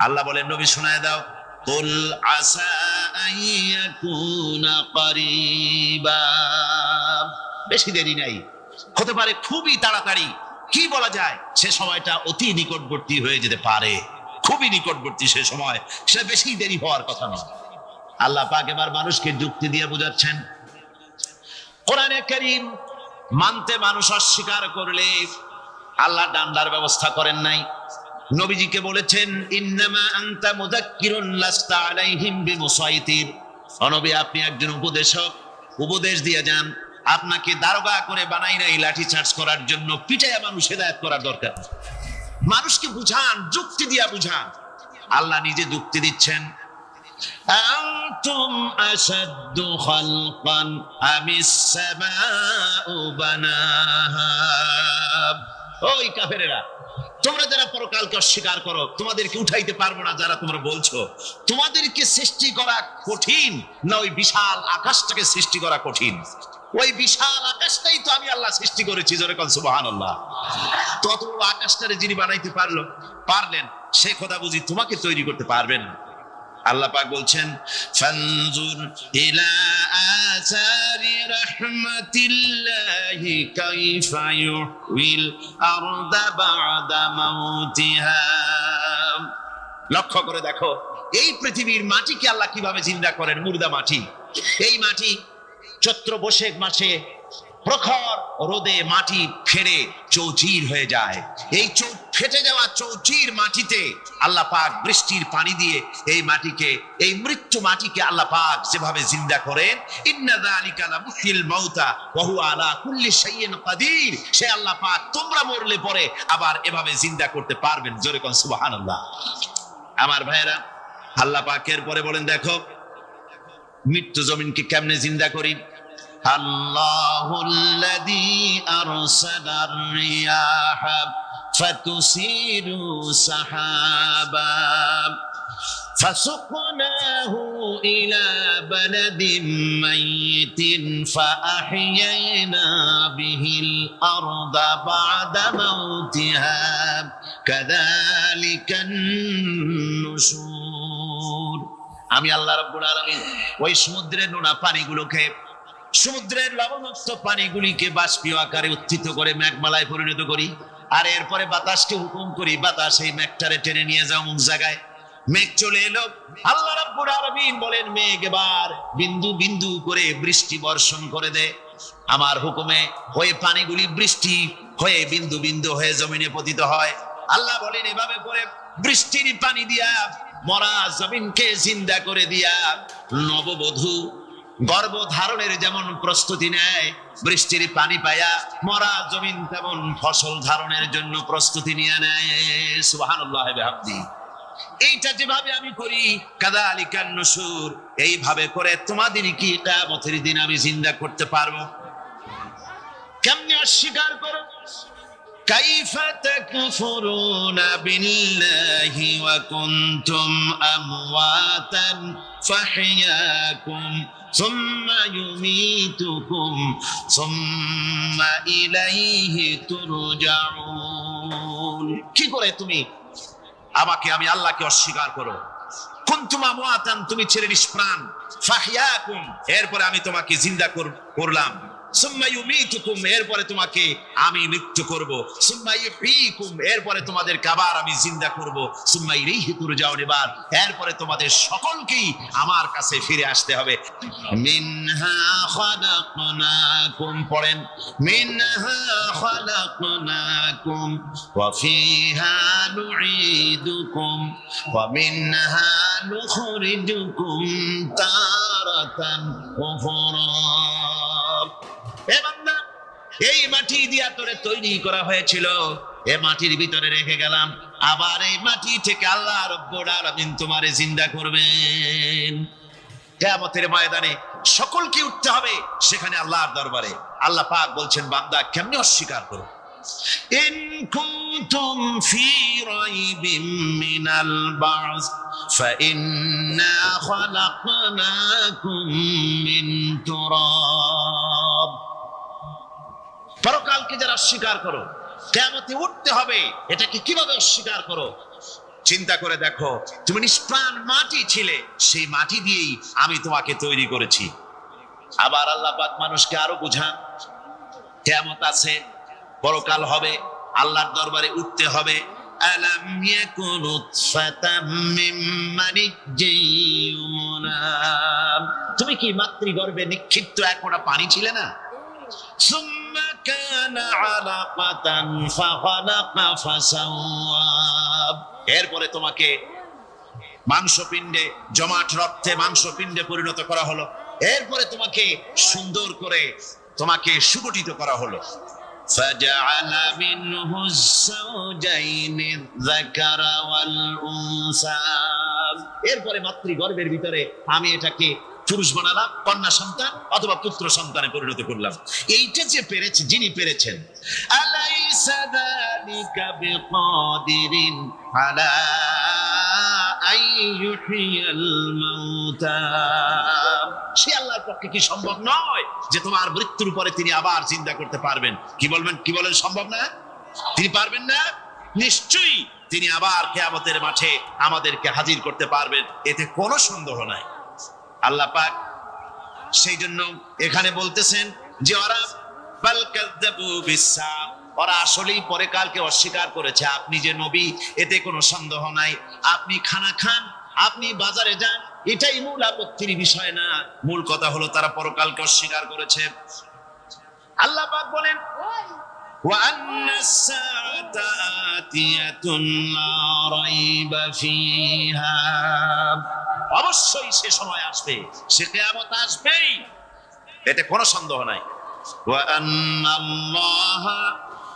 আল্লাহ বলেন, নবী শোনায় দাও, কুল আসা আইয়াকুনা করিবা, বেশি দেরি নাই, হতে পারে খুবই তাড়াতাড়ি। কি বলা যায়, সে সময়টা অতি নিকটবর্তী হয়ে যেতে পারে, খুবই নিকটবর্তী সে সময়, সেটা বেশি দেরি হওয়ার কথা নয়। আল্লাহ পাক এবার মানুষকে যুক্তি দিয়ে বোঝাচ্ছেন, কোরআনে কারীম মানতে মানুষ অস্বীকার করলে আল্লাহ ডান্ডার ব্যবস্থা করেন নাই। নবীজিকে বলেছেন ইন্নামা আনতা মুযাক্কিরুন লাস্তা আলাইহিম বিমুসাইতির। নবী, আপনি একজন উপদেশক, উপদেশ দিয়ে যান। আপনাকে দারোগা করে বানাই নাই লাঠি চার্জ করার জন্য, পিটাইয়া মানুষ হেদায়েত করার দরকার। মানুষকে বুঝান, যুক্তি দিয়া বুঝান। আল্লাহ নিজে যুক্তি দিচ্ছেন, আনতুম আশাদ্দু খালকান আমিস সামাউ বানাহা। ওই কাফেরেরা, তোমরা যারা পরকালকে অস্বীকার করো, তোমাদেরকে উঠাইতে পারবো না যারা তোমরা বলছো, তোমাদেরকে সৃষ্টি করা কঠিন না ওই বিশাল আকাশটাকে সৃষ্টি করা কঠিন? ওই বিশাল আকাশটাই তো আমি আল্লাহ সৃষ্টি করেছি, জোরে কোন সুবহানাল্লাহ। তত আকাশটারে যিনি বানাইতে পারলেন, সে খোদা বুঝি তোমাকে তৈরি করতে পারবেন না? আল্লাহ পাক বলছেন ফানজুর ইলা আসারি রাহমাতিল্লাহি কাইফা ইউহিল আরদা বা'দা মাউতিহা। লক্ষ্য করে দেখো এই পৃথিবীর মাটিকে আল্লাহ কিভাবে জিন্দা করেন। মুর্দা মাটি, এই মাটি চৈত্র বৈশাখ মাসে প্রখর রোদে মাটি ফেটে চৌচির হয়ে যায়। এই ফেটে যাওয়া চৌচির মাটিতে আল্লাহ পাক বৃষ্টির পানি দিয়ে এই মাটিকে, এই মৃত্যু মাটিকে আল্লাহ পাক যেভাবে জিন্দা করেন, ইন্না যালিকা লামুহিল মাউতা ওয়া হুয়া আলা কুল্লি শাইইন কাদির। সে আল্লাহ পাক তোমরা মরলে পরে আবার এভাবে জিন্দা করতে পারবেন, জোরে কোন সুবহানাল্লাহ। আমার ভাইয়েরা, আল্লাহ পাকের পরে বলেন দেখো মৃত্যু জমিনকে কেমনে জিন্দা করি। আল্লাহুল্লাযী আরসালার রিয়াহা ফাতুসিরু সাহাবা ফাসুকনাহু ইলা বালাদিন মাইতিন ফাআহইয়ানা বিহিল আরদা বা'দা মাউতিহা কাযালিকান নুশুর। আমি আল্লাহ রাব্বুল আলামিন ওই সমুদ্রের নোনা পানিগুলোকে, সমুদ্রের লবণাক্ত পানিগুলিকে বাষ্পীয় আকারে উত্থিত করে মেঘমালায় পরিণত করি, আর এরপরে বাতাসকে হুকুম করি, বাতাস এই মেঘটারে টেনে নিয়ে যাও অমুক জায়গায়। মেঘ চলে এলো, আল্লাহ রাব্বুল আলামিন বলেন মেঘ এবার বিন্দু বিন্দু করে বৃষ্টি বর্ষণ করে দে। আমার হুকুমে ওই পানিগুলি বৃষ্টি হয়ে বিন্দু বিন্দু হয়ে জমিনে পতিত হয়। আল্লাহ বলেন এভাবে করে বৃষ্টির পানি দিয়া মরা জমিনকে জিন্দা করে দিয়া নববধূ গর্ভ ধারণের যেমন প্রস্তুতি নেয়, বৃষ্টির পানি পায়া মরা জমিন তেমন ফসল ধারণের জন্য প্রস্তুতি নিয়ে নেয়। সুবহানাল্লাহ বিহামদি। এইটা যেভাবে আমি করি কাযালিকান নুশুর, এইভাবে করে তোমাদের কি কিয়ামতের দিন আমি জিন্দা করতে পারবো? কেমনে অস্বীকার করো? কাইফা তাকফুরুনা বিল্লাহি ওয়া কুনতুম আমওয়াতান ফাহইয়াকুম সুম্মা ইউমীতুকুম সুম্মা ইলাইহি তুরজাউন। কি করে তুমি আমাকে, আমি আল্লাহকে অস্বীকার করো? কুনতুম আমওয়াতান, তুমি ছিলে নিষ্প্রাণ, ফাহইয়াকুম, এরপরে আমি তোমাকে জিন্দা করলাম, সুম্মা ইউমীতুকুম, এরপরে তোমাকে আমি মৃত্যু করব, সুম্মা ইহয়ীকুম, এরপরে তোমাদেরকে আবার আমি জিন্দা করব, সুম্মা ইলাইহি তুরজাউন, এরপরে তোমাদের সকলকেই আমার কাছে ফিরে আসতে হবে। মিনহা খালাকনাকুম, পড়েন মিনহা খালাকনাকুম ওয়া ফিহা নুঈদুকুম ওয়া মিনহা নুখরিজুকুম তারাতান উখরা। এই মাটি দিয়া তোরে তৈরি করা হয়েছিল, এ মাটির ভিতরে রেখে গেলাম, আবার এই মাটি থেকে আল্লাহ রাব্বুল আলামিন তোমারে জিন্দা করবেন। কিয়ামতের ময়দানে সকলকে উঠতে হবে সেখানে আল্লাহর দরবারে। আল্লাহ পাক বলছেন বান্দা কেমনে অস্বীকার করো? ইন কুনতুম ফি রাইবিম মিনাল বা'স ফাইন্না খালাকনাকুম মিন তুরাব। পরকালকে যারা অস্বীকার করো, কিয়ামতে উঠতে হবে, এটাকে কিভাবে অস্বীকার করো? চিন্তা করে দেখো, তুমি নিষ্প্রাণ মাটি ছিলে, সেই মাটি দিয়েই আমি তোমাকে তৈরি করেছি। আবার আল্লাহ পাক মানুষকে আরো বুঝান, কিয়ামত আছে, পরকাল হবে, আল্লাহর দরবারে উঠতে হবে। আলাম ইয়াকুন নুতফাতাম মিন মানিজ্জিন, তুমি কি মাতৃগর্ভে নিক্ষিপ্ত এক ফোঁটা পানি ছিলে না? সুম্মা কানা আলাকাতান ফাখালাকা ফাসাওয়া, এরপরে তোমাকে মাংসপিণ্ডে, জমাট রক্তে মাংসপিণ্ডে পরিণত করা হলো, এরপরে তোমাকে সুন্দর করে তোমাকে সুগঠিত করা হলো। فجعل منه الزوجين الذكر والأنثى, এরপরে মাতৃগর্ভের ভিতরে আমি এটাকে পুরুষ বানালাম, কন্যা সন্তান অথবা পুত্র সন্তানে পরিণত করলাম। এইটা যে পেরেছে, যিনি পেরেছেন, আলাইসা যালিকা বিকাদিরিন আলা আইয়ুহিয়াল মাউতা, সে আল্লাহর পক্ষে কি সম্ভব নয় যে তোমার মৃত্যুর পরে তিনি আবার জিন্দা করতে পারবেন? কি বলবেন, কি বলেন, সম্ভব না? তিনি পারবেন না? নিশ্চয়ই তিনি আবার কিয়ামতের মাঠে আমাদেরকে হাজির করতে পারবেন, এতে কোনো সন্দেহ নাই। আল্লাহ পাক সেই জন্য এখানে বলতেছেন যে ওরা বাল কাযযাবু বিসসা, ওরা আসলেই পরে কালকে অস্বীকার করেছে। আপনি যে নবী এতে কোনো সন্দেহ নাই। আপনি খানা খান, আপনি বাজারে যান, এটাই মূল আপত্তির বিষয় না। মূল কথা হলো তারা পরকালকে অস্বীকার করেছে। আল্লাহ পাক বলেন ওয়া আন্নাস সাআতা আতিয়াতুন লা রাইবা ফিহা, অবশ্যই সে সময় আসবে, সে কিয়ামত আসবেই, এতে কোনো সন্দেহ নাই। ওয়া আন্নাল্লাহা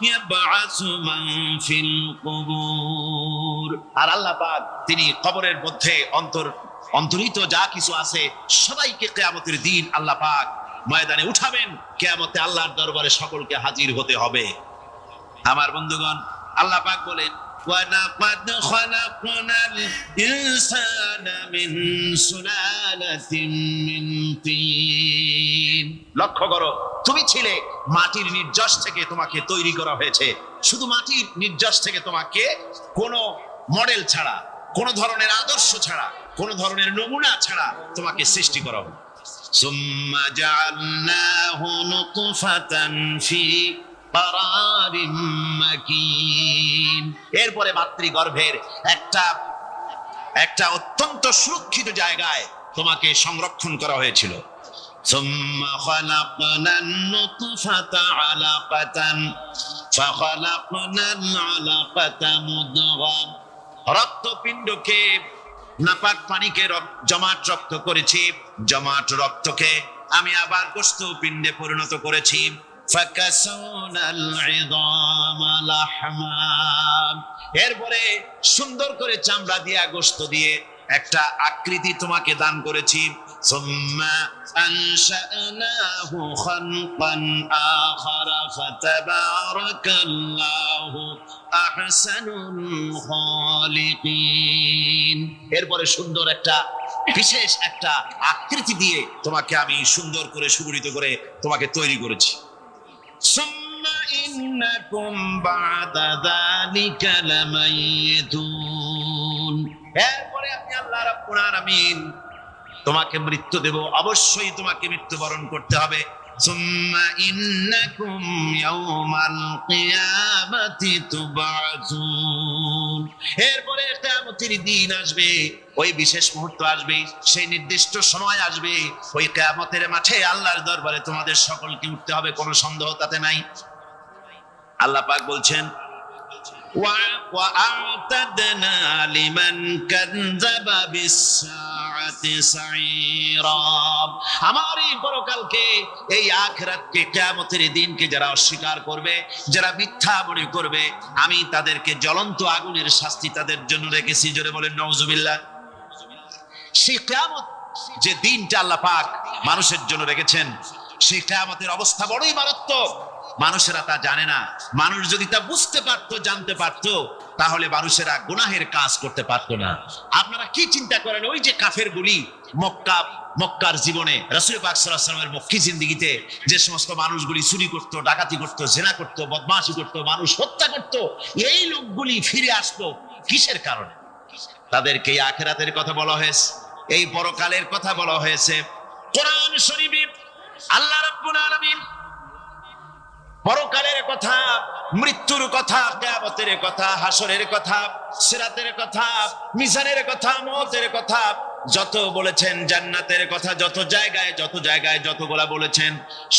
ইয়াবআসু মান ফিল কুবুর, আর আল্লাহ পাক তিনি কবরের মধ্যে অন্তর্নিহিত যা কিছু আছে সবাইকে কিয়ামতের দিন আল্লাহ পাক ময়দানে উঠাবেন। কিয়ামতে আল্লাহর দরবারে সকলকে হাজির হতে হবে। আমার বন্ধুগণ, আল্লাহ পাক বলেন ওয়ালাকাদ খালাকনাল ইনসানা মিন সুলালাতিন মিন তিন, লক্ষ্য করো, তুমি ছিলে মাটির নির্যাস থেকে তোমাকে তৈরি করা হয়েছে। শুধু মাটির নির্যাস থেকে তোমাকে কোনো মডেল ছাড়া, কোন ধরনের আদর্শ ছাড়া, কোন ধরনের নমুনা ছাড়া তোমাকে সৃষ্টি করা হলো। সুম্মা জাআলনাহু নুতফাতান ফি কারারিম মাকিন, এরপরে মাতৃগর্ভের একটা অত্যন্ত সুরক্ষিত জায়গায় তোমাকে সংরক্ষণ করা হয়েছিল। সুম্মা খালাকনান নুতফাতা আলাকাতান ফাখালাকনাল আলাকাতা মুদগা, রক্তপিণ্ডকে, নাপাক পানিকে জমাট রক্ত করেছি, জমাট রক্তকে আমি আবার গোশত পিণ্ডে পরিণত করেছি। ফাকাসাউনাল ইযামা লাহমা, এরপরে সুন্দর করে চামড়া দিয়া, গোশত দিয়ে একটা আকৃতি তোমাকে দান করেছি। সুম্মা আনশানাহু খালকান আখারা ফাতাবারাকাল্লাহু আহসানুল খালিকিন, এরপরে সুন্দর একটা বিশেষ একটা আকৃতি দিয়ে তোমাকে আমি সুন্দর করে সুগঠিত করে তোমাকে তৈরি করেছি। সুম্মা ইন্নাকুম বা'দা যালিকা লামাইয়িতুন, এরপরে আমি আল্লাহ রাব্বুল আলামিন তোমাকে মৃত্যু দেব, অবশ্যই তোমাকে মৃত্যুবরণ করতে হবে। সুম্মা ইন্নাকুম ইয়াওমাল কিয়ামাতি তুবআসুন, এরপরে কিয়ামতের দিন আসবে, ওই বিশেষ মুহূর্ত আসবে, সেই নির্দিষ্ট সময় আসবে, ওই কিয়ামতের মাঠে আল্লাহর দরবারে তোমাদের সকলকে উঠতে হবে, কোনো সন্দেহ তাতে নাই। আল্লাহ পাক বলছেন ওয়া আ'তাদনা লিমান কাযযাবা বিস-সাআতি সাঈরা, আমার এই পরকালকে, এই আখিরাতকে, কিয়ামতের দিনকে যারা অস্বীকার করবে, যারা মিথ্যা মনে করবে, আমি তাদেরকে জ্বলন্ত আগুনের শাস্তি তাদের জন্য রেখেছি। জোরে বলেন নাউজুবিল্লাহ। সেই কিয়ামত যে দিনটা আল্লাহ পাক মানুষের জন্য রেখেছেন, সেই কিয়ামতের অবস্থা বড়ই মারাত্মক। মানুষেরা তা জানে না। মানুষ যদি তা বুঝতে পারতো, জানতে পারতো, তাহলে মানুষেরা গুনাহের কাজ করতে পারতো না। আপনারা কি চিন্তা করেন, ওই যে কাফেরগুলি মক্কার জীবনে, রাসূল পাক সাল্লাল্লাহু আলাইহি ওয়াসাল্লামের মক্কি জিন্দেগিতে যে সমস্ত মানুষগুলি চুরি করতো, ডাকাতি করতো, জেনা করতো, বদমাশি করতো, মানুষ হত্যা করতো, এই লোকগুলি ফিরে আসতো কিসের কারণে? তাদেরকে এই আখিরাতের কথা বলা হয়েছে, এই পরকালের কথা বলা হয়েছে। কোরআন শরীফে আল্লাহ রাব্বুল আলামিন পরকালের কথা, মৃত্যুর কথা, কিয়ামতের কথা, হাসরের কথা, সিরাতের কথা, মিজানের কথা, মওতের কথা, যত বলেছেন জান্নাতের কথা, যত জায়গায় যতগুলা বলেছেন,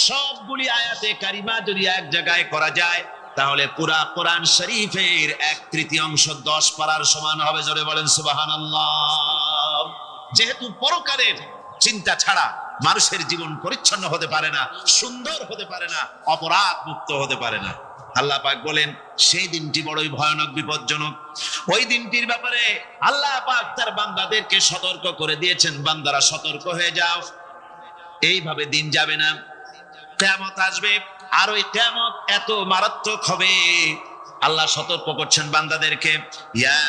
সবগুলি আয়াতে কারিমা যদি এক জায়গায় করা যায় তাহলে পুরা কোরআন শরীফের 1/3 10 পারার সমান হবে। জোরে বলেন সুবহানাল্লাহ। যেহেতু পরকালের চিন্তা ছাড়া মানুষের জীবন পরিচ্ছন্ন হতে পারে না, সুন্দর হতে পারে না, অপরাধ মুক্ত হতে পারে না। আল্লাহ পাক বলেন সেই দিনটি বড়ই ভয়ানক, বিপজ্জনক। ওই দিনটির ব্যাপারে আল্লাহ পাক তার বান্দাদেরকে সতর্ক করে দিয়েছেন, বান্দারা সতর্ক হয়ে যাও, এইভাবে দিন যাবে না, কিয়ামত আসবে। আর ওই কিয়ামত এত মারাত্মক হবে, আল্লাহ সতর্ক করছেন বান্দাদেরকে, ইয়া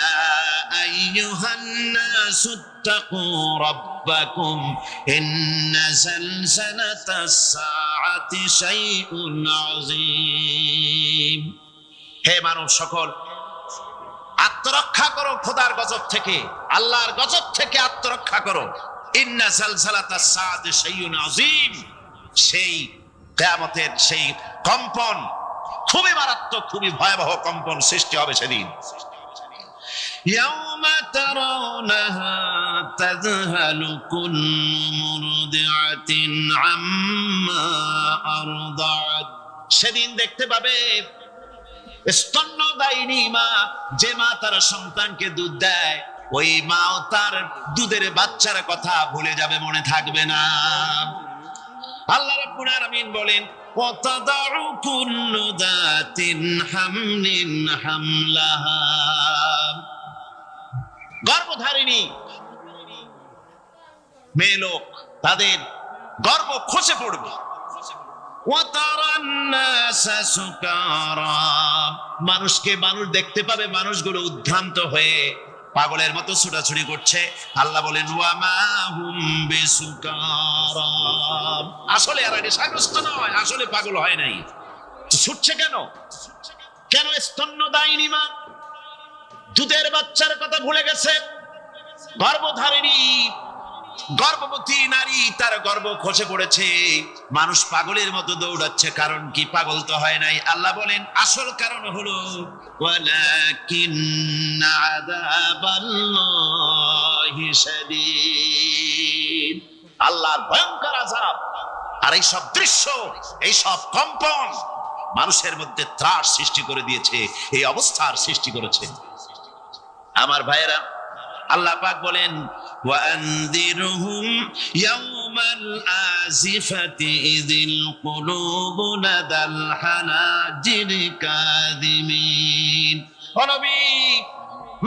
আইয়ুহান নাসু তাকু রাব্বাকুম ইন্না যালজালাতাস সাআতি শাইউন আযীম। হে মানব সকল, আত্মরক্ষা করো খোদার গজব থেকে, আল্লাহর গজব থেকে আত্মরক্ষা করো। ইন্না যালজালাতাস সাআতি শাইউন আযীম, সেই কিয়ামতের সেই কম্পন খুবই মারাত্মক, খুবই ভয়াবহ কম্পন সৃষ্টি হবে সেদিন। ইয়াউমা তারাউনাহা তাযহালু কুল্লু মুরদিআতিন আম্মা আরদাআত। সেদিন দেখতে পাবে স্তন্যদায়িনী মা, যে মা তার সন্তানকে দুধ দেয়, ওই মাও তার দুধের বাচ্চার কথা ভুলে যাবে, মনে থাকবে না। আল্লাহ রাব্বুল আলামিন বলেন, ওয়াতাদাউ কুল্লু যাতিন হামলিন হামলাহা। গর্ভধারিণী মেয়ে লোক, তাদের গর্ভ খসে পড়বে। ওয়াতারান নাসা সুকারা, মানুষকে মানুষ দেখতে পাবে, মানুষগুলো উদ্ভ্রান্ত হয়ে পাগলের মতো ছুটাছুটি করছে। আল্লাহ বলেন, ওয়ামা হুম বিসুকারা, আসলে আর নেশাগ্রস্ত নয়, আসলে পাগল হয় নাই। ছুটছে কেন? কেন? স্তন্যদায়িনী মা দুধের বাচ্চার কথা ভুলে গেছে। গর্ভধারিণী গর্ভবতী নারী, তার গর্ভ খসে পড়েছে, মানুষ পাগলের মতো দৌড়াচ্ছে। কারণ কি? পাগল তো হয় নাই। আল্লাহ বলেন আসল কারণ হলো ওয়ালাকিন্না আযাবাল্লাহি শাদীদ, আল্লাহর ভয়ঙ্কর আযাব। আর এই সব দৃশ্য, এই সব কম্পন মানুষের মধ্যে ত্রাস সৃষ্টি করে দিয়েছে, এই অবস্থার সৃষ্টি করেছে। আমার ভাইয়েরা, আল্লাহ পাক বলেন, ওয়ানযিরহুম ইয়াওমাল আজিফাতি ইযিল কুলুবু লাদাল হানাজিরি কাযিমিন। ও নবী,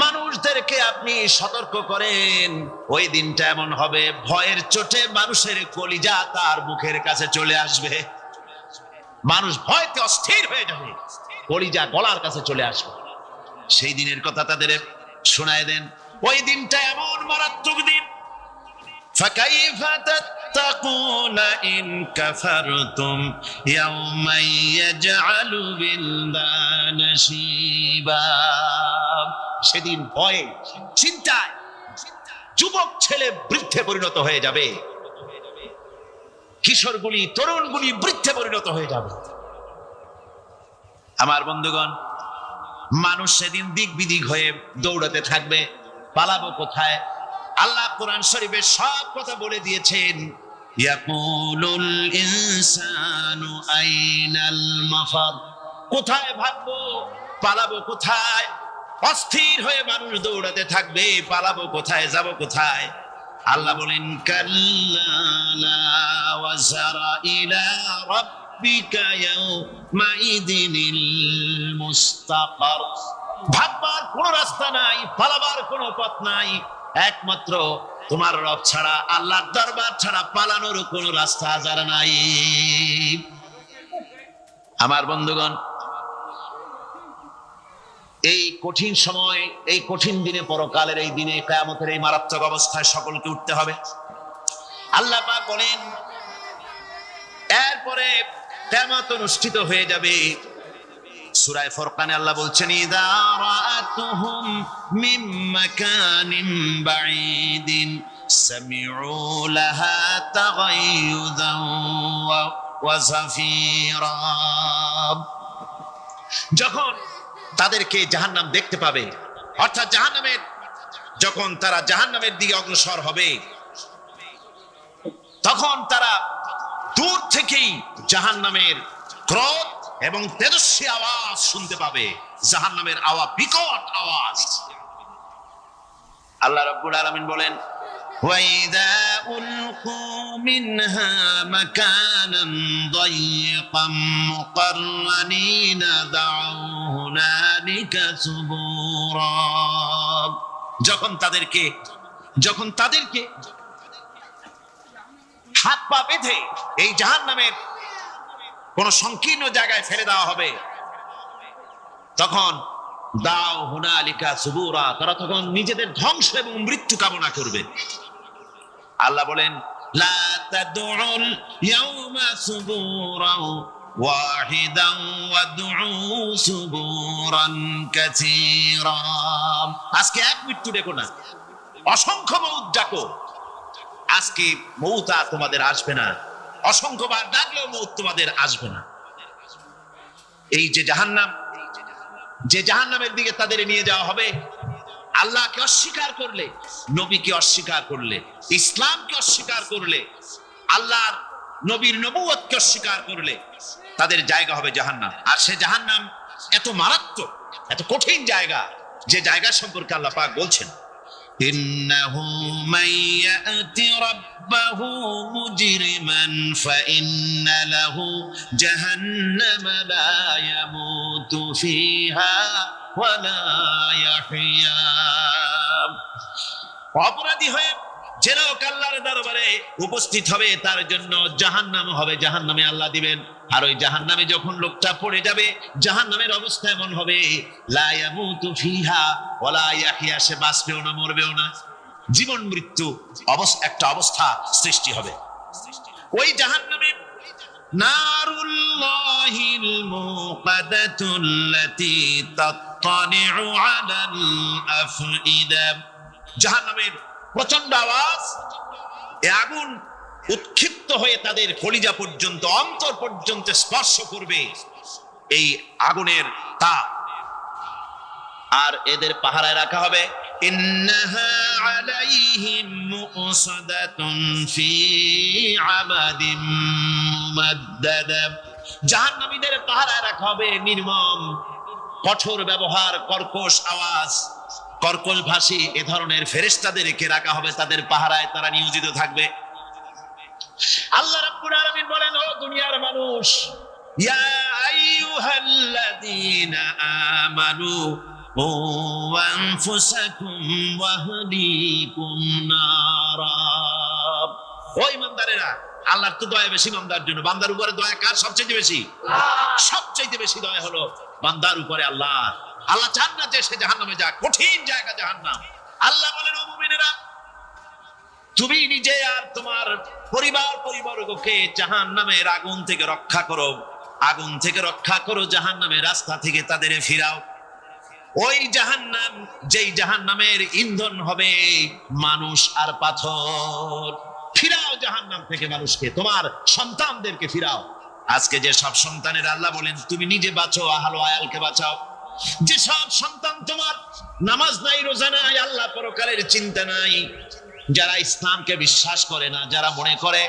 মানুষদেরকে আপনি সতর্ক করেন, ওই দিনটা এমন হবে, ভয়ের চোটে মানুষের কলিজা তার মুখের কাছে চলে আসবে। মানুষ ভয়তে অস্থির হয়ে যাবে, কলিজা গলার কাছে চলে আসবে। সেই দিনের কথা তাদের শোনায় দেন। ওই দিনটা এমন মারাত্মক দিন, ফাকাইফা তাত্তাকুনা ইন কাফারতুম ইয়াওমান ইয়াজআলু বিলদানা শিবা। সেদিন ভয়ে চিন্তায় যুবক ছেলে বৃদ্ধে পরিণত হয়ে যাবে, কিশোরগুলি তরুণগুলি বৃদ্ধে পরিণত হয়ে যাবে। আমার বন্ধুগণ, মানুষ সেদিন দিক বিদিক হয়ে দৌড়াতে থাকবে, পালাবো কোথায়? আল্লাহ কোরআন শরীফে সব কথা বলে দিয়েছেন। ইয়াকুলুল ইনসানু আইনাল মাফার, কোথায় ভাগবো, পালাবো কোথায়? অস্থির হয়ে মানুষ দৌড়াতে থাকবে, পালাবো কোথায়, যাব কোথায়? আল্লাহ বলেন, কাল্লা লা ওয়াজারা ইলা রাব্বিকা ইয়াউমাইদিনিল মুস্তাকার। ভাববার কোন রাস্তা নাই, পালাবার কোন পথ নাই, একমাত্র তোমার রব ছাড়া, আল্লাহর দরবার ছাড়া পালানোর কোন রাস্তা যার নাই। আমার বন্ধুগণ, এই কঠিন সময়, এই কঠিন দিনে, পরকালের এই দিনে, কিয়ামতের এই মারাত্মক অবস্থায় সকলকে উঠতে হবে। আল্লাহ পাক বলেন, এরপরে কিয়ামত অনুষ্ঠিত হয়ে যাবে। সূরা ফুরকানে আল্লাহ বলছেন, ইযা রাআতুহুম মিন মাকানিন বাঈদিন সামিউ লাহা তাগায়ুযান ওয়া যাফীরা। যখন তাদেরকে জাহান্নাম দেখতে পাবে, অর্থাৎ জাহান্নামের যখন তারা জাহান্নামের দিকে অগ্রসর হবে তখন তারা দূর থেকেই জাহান্নামের ক্রোধ এবং তেজস্বী আওয়াজ শুনতে পাবে, জাহান্নামের আওয়াজ, বিকট আওয়াজ। আল্লাহ রাব্বুল আলামিন বলেন, وَإِذَا أُلْقُوا مِنْهَا مَكَانًا ضَيِّقًا مُقَرَّنِينَ دَعَوْا هُنَالِكَ ثُبُورًا। যখন তাদেরকে হাত পা বেঁধে এই জাহান্নামের কোন সংকীর্ণ জায়গায় ফেলে দেওয়া হবে, তখন দাও হুনালিকা সুবুরা, তারা তখন নিজেদের ধ্বংস এবং মৃত্যু কামনা করবে। আল্লাহ বলেন, লা তাদউল ইয়াউমা সুবুরান ওয়াহিদান ওয়াদউ সুবুরান কাসীরা। আজকে এক মৃত্যু ডেকো না, অসংখ্য মউত ডাকো। আজকে মউত আর তোমাদের আসবে না, অসংখ্যবার ডাকলেও মউত তোমাদের আসবে না। এই যে জাহান্নামের দিকে তাদের নিয়ে যাওয়া হবে, আল্লাহকে অস্বীকার করলে, নবীকে অস্বীকার করলে, ইসলামকে অস্বীকার করলে, আল্লাহর নবীর নবুয়তকে অস্বীকার করলে তাদের জায়গা হবে জাহান্নাম। আর সে জাহান্নাম এত মারাত্মক, এত কঠিন জায়গা, যে জায়গা সম্পর্কে আল্লাহ পাক বলছেন, ইন্নাহু মান ইয়াতি রাব্বাহু মুজরিমান ফাইন্না লাহু জাহান্নামা লা ইয়ামুতু ফিহা ওয়া লা ইয়াহইয়া। অপরাধী হয়ে যে লোক আল্লাহর দরবারে উপস্থিত হবে তার জন্য জাহান্নাম হবে, জাহান্নামে আল্লাহ দিবেন। আর ওই জাহান্নামে যখন লোকটা পড়ে যাবে, জাহান্নামের অবস্থা এমন হবে, লা ইয়ামুতু ফিহা ওয়া লা ইয়াহইয়া, সে বাঁচবেও না মরবেও না, জীবন মৃত্যু একটা অবস্থা সৃষ্টি হবে। ওই জাহান্নামে নারুল্লাহিল মুকাদাতুল্লাতী তাত্তালিউ আলাল আফইদা, জাহান্নামের প্রচন্ড আওয়াজ, এই আগুন উৎক্ষিপ্ত হয়ে তাদের কলিজা পর্যন্ত, অন্তর পর্যন্ত স্পর্শ করবে এই আগুনের তাপ। আর এদের পাহারায় রাখা হবে, ইন্নাহা আলাইহিম মুসাদাতুন ফি আমাদিম মুমাদ্দাদা, জাহান্নামীদের পাহারায় রাখা হবে নির্মম, কঠোর ব্যবহার, কর্কশ আওয়াজ, কর্কশ ভাষী এ ধরনের ফেরেশতাদেরকে রাখা হবে তাদের পাহারায়, তারা নিয়োজিত থাকবে। আল্লাহ রাব্বুল আলামিন বলেন, ও দুনিয়ার মানুষ, ইয়া আইয়ুহাল্লাযীনা আমানু ও আনফুসাকুম ওয়া আহলিকুম নারা। ও ঈমানদারেরা, আল্লাহর তো দয়া বেশি বান্দার জন্য। বান্দার উপরে দয়া কার সবচেয়ে বেশি? সবচেয়ে বেশি দয়া হলো বান্দার উপরে আল্লাহ। আল্লাহ চান না যে সে জাহান্নামে যাক, কঠিন জায়গা জাহান্নাম। আল্লাহ বলেন, ও মুমিনেরা, তুমি নিজে আর তোমার পরিবারকে জাহান্নামের আগুন থেকে রক্ষা করো, আগুন থেকে রক্ষা করো, জাহান্নামের রাস্তা থেকে তাদের ফিরাও। ওই জাহান্নাম, যেই জাহান্নামের ইন্ধন হবে মানুষ আর পাথর, ফিরাও জাহান্নাম থেকে মানুষকে, তোমার সন্তানদেরকে ফিরাও। আজকে যে সব সন্তানের আল্লাহ বলেন তুমি নিজে বাঁচো, আহল আয়ালকে বাঁচাও। যে সব সন্তান তোমার নামাজ নাই, রোজা নাই, আল্লাহ পরকালের চিন্তা নাই, যারা ইসলামকে বিশ্বাস করে না, যারা মনে করে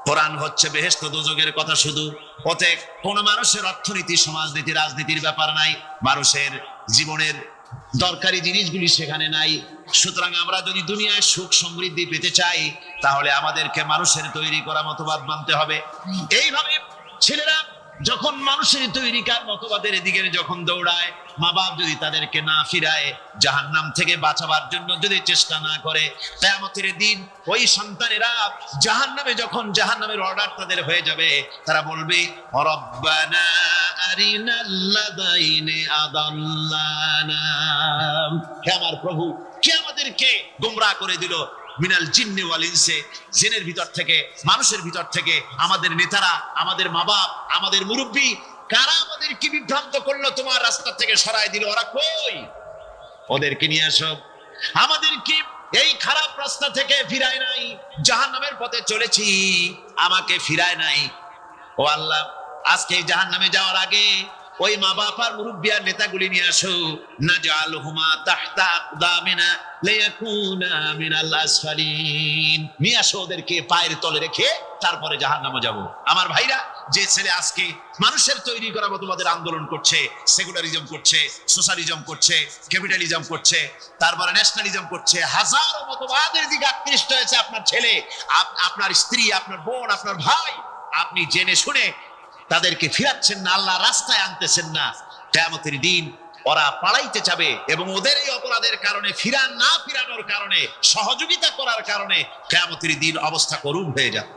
কোরআন হচ্ছে বেহেশত দোজখের কথা শুধু, ওতে কোন মানুষের অর্থনীতি, সমাজনীতি, রাজনীতির ব্যাপার নাই, মানুষের জীবনের দরকারি জিনিসগুলি সেখানে নাই। সুতরাং আমরা যদি দুনিয়ায় সুখ সমৃদ্ধি পেতে চাই, তাহলে আমাদেরকে মানুষের তৈরি করা মতবাদ মানতে হবে। এইভাবে ছেলেরা যখন মানুষের তৈরিকার মতবাদের দিকে যখন দৌড়ায়, মা বাপ যদি তাদেরকে না ফিরায়, জাহান্নাম থেকে বাঁচাবার জন্য যদি চেষ্টা না করে, কিয়ামতের দিন ওই সন্তানেরা জাহান্নামে, যখন জাহান্নামের অর্ডার তাদের হয়ে যাবে, তারা বলবে, রব্বানা আরিনাল্লাযাইনি আদাল্লানা, হে আমার প্রভু, কে আমাদেরকে গোমরাহ করে দিল, মিনাল জিন্নি ওয়াল ইনসি, জিনের ভিতর থেকে, মানুষের ভিতর থেকে, আমাদের নেতারা, আমাদের মা বাপ, আমাদের মুরব্বী, কারা আমাদেরকে বিভ্রান্ত করলো, তোমার রাস্তা থেকে সরায় দিল, ওরা কই? ওদেরকে নিয়ে আসো। আমাদেরকে এই খারাপ রাস্তা থেকে ফিরায় নাই, জাহান্নামের পথে চলেছি, আমাকে ফিরায় নাই। ও আল্লাহ, আজকে জাহান্নামে যাওয়ার আগে ওই মা বাবার মুরব্বিয়ার নেতাগুলি নিয়ে আসো, নাজআলহুমা তাহতা আকদামিনা লিয়াকুনা মিনাল আসফালিন, নিয়ে আসো ওদেরকে পায়ের তলে রেখে তারপরে জাহান্নামে যাব। আমার ভাইরা, যে ছেলে আজকে মানুষের তৈরি করা মতবাদের আন্দোলন করছে, সেকুলারিজম করছে, সোশ্যালিজম করছে, ক্যাপিটালিজম করছে, তারপরে ন্যাশনালিজম করছে, হাজারো মতবাদের দিকে আকৃষ্ট হয়েছে আপনার ছেলে, আপনার স্ত্রী, আপনার বোন, আপনার ভাই, আপনি জেনে শুনে তাদেরকে ফিরাচ্ছেন না, আল্লাহ রাস্তায় আনতেছেন না। কিয়ামতের দিন ওরা পালাইতে যাবে এবং ওদের এই অপরাধের কারণে ফিরানোর কারণে, সহযোগিতা করার কারণে কিয়ামতের দিন অবস্থা করুণ হয়ে যাবে।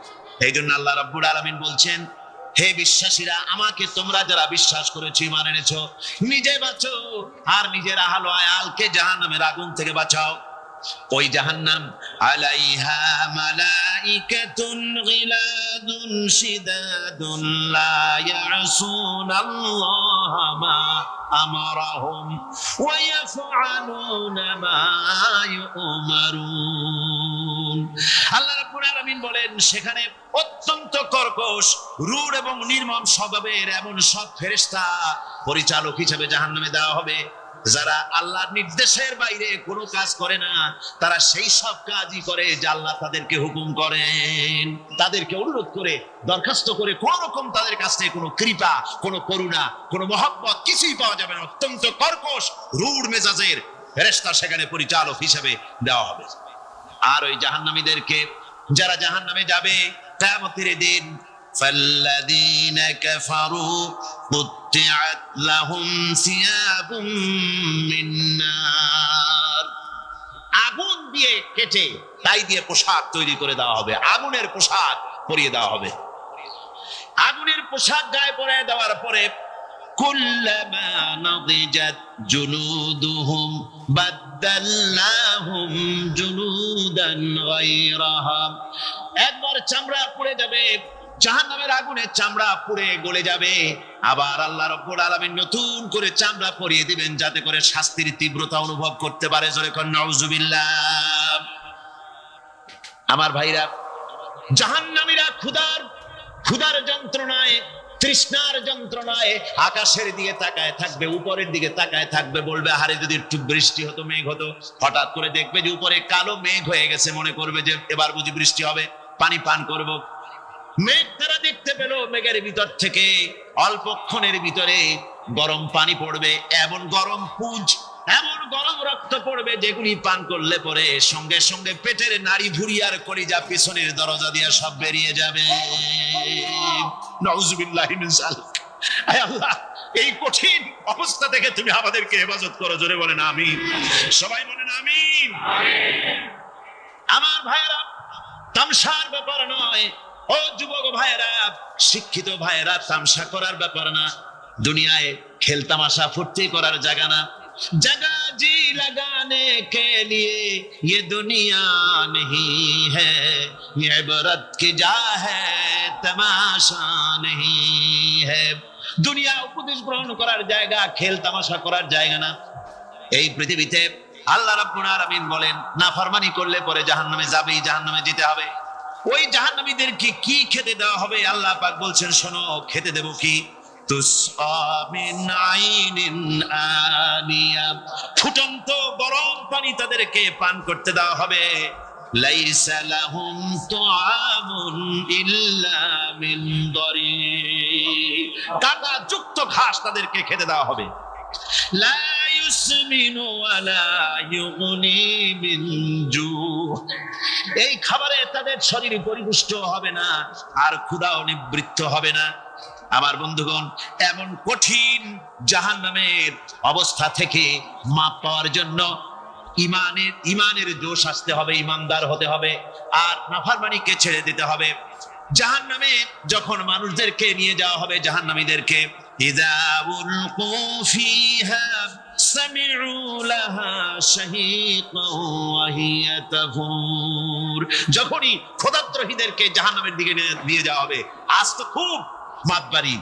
এই জন্য আল্লাহ রাব্বুল আলামিন বলছেন, হে বিশ্বাসীরা, আমাকে তোমরা যারা বিশ্বাস করেছো, ঈমান এনেছো, নিজে বাঁচো আর নিজের আহল ও আয়ালকে জাহান্নামের আগুন থেকে বাঁচাও। ওই জাহান্নাম আলাইহা মালাইকাতুন গিলাদুন শিদাদুন লা ইয়াসুনাল্লাহা মা আমারাহুম ওয়া ইয়াফআলুনা মা ইউমারুন। আল্লাহ রাব্বুল আলামিন বলেন, সেখানে অত্যন্ত কর্কশ, রূঢ় এবং নির্মম স্বভাবের এমন সব ফেরেশতা পরিচালক হিসেবে জাহান্নামে দেওয়া হবে, যারা আল্লাহর নির্দেশের বাইরে কোনো কাজ করে না। তারা সেই সব কাজই করে যা আল্লাহ তাদেরকে হুকুম করেন। তাদেরকে অনুরোধ করে, দরখাস্ত করে কোন রকম তাদের কাছ থেকে কোনো কৃপা, কোনো করুণা, কোনো মহব্বত কিছুই পাওয়া যাবে না। অত্যন্ত কর্কশ, রূঢ় মেজাজের ফেরেশতা সেখানে পরিচালক হিসেবে দেওয়া হবে। আর ওই জাহান্নামীদেরকে, যারা জাহান্নামে যাবে কিয়ামতের দিন, فالذين كفروا قطعت لهم ثياب من نار, আগুন দিয়ে কেটে তাই দিয়ে পোশাক তৈরি করে দেওয়া হবে, আগুনের পোশাক পরিয়ে দেওয়া হবে। আগুনের পোশাক গায়ে পরিয়ে দেওয়ার পরে কুল্লামা নাদিজাত জুলুদুহুম বাদদালনাহুম জুলুদান গায়রাহা, একবার চামড়া পুড়ে যাবে, জাহান্নামের আগুনে চামড়া পুড়ে গলে যাবে, আবার আল্লাহ রাব্বুল আলামিন নতুন করে চামড়া পরিয়ে দিবেন, যাতে করে শাস্তির তীব্রতা অনুভব করতে পারে। জোরে কোন নাউজুবিল্লাহ। আমার ভাইরা, জাহান্নামীরা ক্ষুধার যন্ত্রণায়, তৃষ্ণার যন্ত্রণায় আকাশের দিকে তাকায় থাকবে, উপরের দিকে তাকায় থাকবে, বলবে, আরে যদি একটু বৃষ্টি হতো, মেঘ হতো। হঠাৎ করে দেখবে যে উপরে কালো মেঘ হয়ে গেছে, মনে করবে যে এবার বুঝি বৃষ্টি হবে, পানি পান করব। মেঘ তারা দেখতে পেল, মেঘের ভিতর থেকে অল্পক্ষণের ভিতরে গরম পানি পড়বে, এমন গরম পুঁজ, এমন গরম রক্ত পড়বে, যেগুলি পান করলে পরে সঙ্গে সঙ্গে পেটের নাড়ি ভুঁড়ি আর কলিজা পিছনের দরজা দিয়ে সব বেরিয়ে যাবে। নাউজুবিল্লাহি মিন যালিক। আয় আল্লাহ, এই কঠিন অবস্থা থেকে তুমি আমাদেরকে হেফাজত করো। জোরে বলেন আমিন। সবাই বলেন আমিন। আমার ভাইরা, তামসার ব্যাপার নয়। ও যুবক ভাইরা, শিক্ষিত ভাইরা, তামসা করার ব্যাপার না। দুনিয়ায় খেল তামাশা ফুর্তি করার জায়গা না। जगह जी लगाने के लिए ये दुनिया नहीं है, ये इबरत की जा है, तमाशा नहीं है। দুনিয়া উপদেশ গ্রহণ করার জায়গা, খেল তামাশা করার জায়গা না। এই পৃথিবীতে আল্লাহ রাব্বুল আলামিন বলেন, নাফরমানি করলে পরে জাহান্নামে যাবেই, জাহান্নামে যেতে হবে। ওই জাহান্নামীদেরকে কি খেতে দেওয়া হবে? আল্লাহ পাক বলছেন, শোনো, খেতে দেব কি? তুসকা মিন আইনিন আনিয়া, ফুটন্ত গরম পানি তাদেরকে পান করতে দেওয়া হবে। লাইসা লাহুম তুআমুন ইল্লা মিন দরি, কাঁটা যুক্ত ঘাস তাদেরকে খেতে দেওয়া হবে। লা ইউসমিনু ওয়ালা ইউগনি মিন জু, এই খাবারে তাদের শরীর পরিপুষ্ট হবে না, আর ক্ষুধাও নিবৃত্ত হবে না। আমার বন্ধুগণ, এমন কঠিন জাহান্নামের অবস্থা থেকে মাপ পাওয়ার জন্য ইমানের জোশ আসতে হবে, ইমানদার হতে হবে, আর নাফরমানিকে ছেড়ে দিতে হবে। জাহান্নামে যখন মানুষদেরকে নিয়ে যাওয়া হবে, জাহান্নামীদেরকে, ইযা উলকু ফিহা সামিউ লাহা শাহীকান ওয়া হিয়া তাফুর, যখনই খোদাদ্রোহীদেরকে জাহান্নামের দিকে নিয়ে যাওয়া হবে, আজ তো খুব মাতবাড়ি,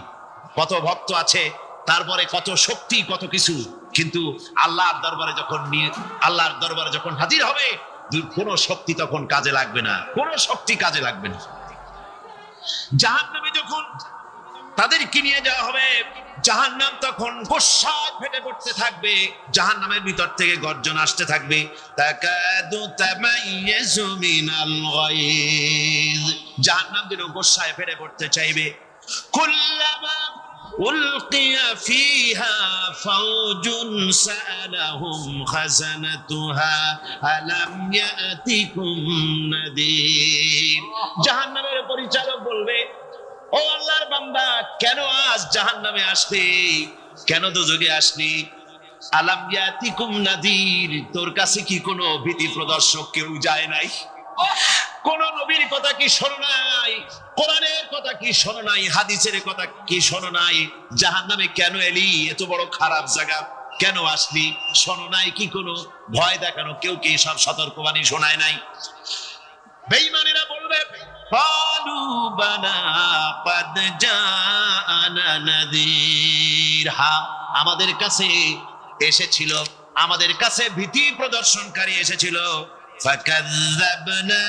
কত ভক্ত আছে, তারপরে কত শক্তি, কত কিছু, কিন্তু আল্লাহর দরবারে যখন হাজির হবে, কোন শক্তি তখন কাজে লাগবে না, কোন শক্তি কাজে লাগবে না। জাহান্নামে যখন তাদেরকে নিয়ে যাওয়া হবে জাহান্নাম। তখন গোস্বাদ ফেটে পড়তে থাকবে, জাহান্নামের ভিতর থেকে গর্জন আসতে থাকবে, তাকাদু তামাইয়াজু মিনাল গায়জ। জাহান্নাম যেন গোস্বায় ফেটে পড়তে চাইবে। কুল্লামা উলকিয়া ফিহা ফাওজুন সাআলাহুম খাজানাতুহা আলাম ইয়াতিকুম নাদির। জাহান্নামের পরিচালক বলবে, ও আল্লাহর বান্দা, কেন আজ জাহান্নামে আসলি, কেন দোজখে আসলি? আলাম ইয়াতিকুম নাদির, তোর কাছে কি কোনো ভীতি প্রদর্শক কেউ যায় নাই? কোন নবীর কথা কি শোনো নাই? কোরআনের কথা কি শোনো নাই? হাদিসের কথা কি শোনো নাই? জাহান্নামে কেন এলি? এত বড় খারাপ জায়গা কেন আসলি? শোনো নাই কি কোনো ভয় দেখানো কেউ কি সব সতর্কবাণী শোনায় নাই? বেঈমানেরা বলবে, ক্বালু বালা ক্বাদ জাআনা নাযীর। হ্যাঁ, আমাদের কাছে এসেছিল, আমাদের কাছে ভীতি প্রদর্শনকারী এসেছিল। ফাকাযযাবনা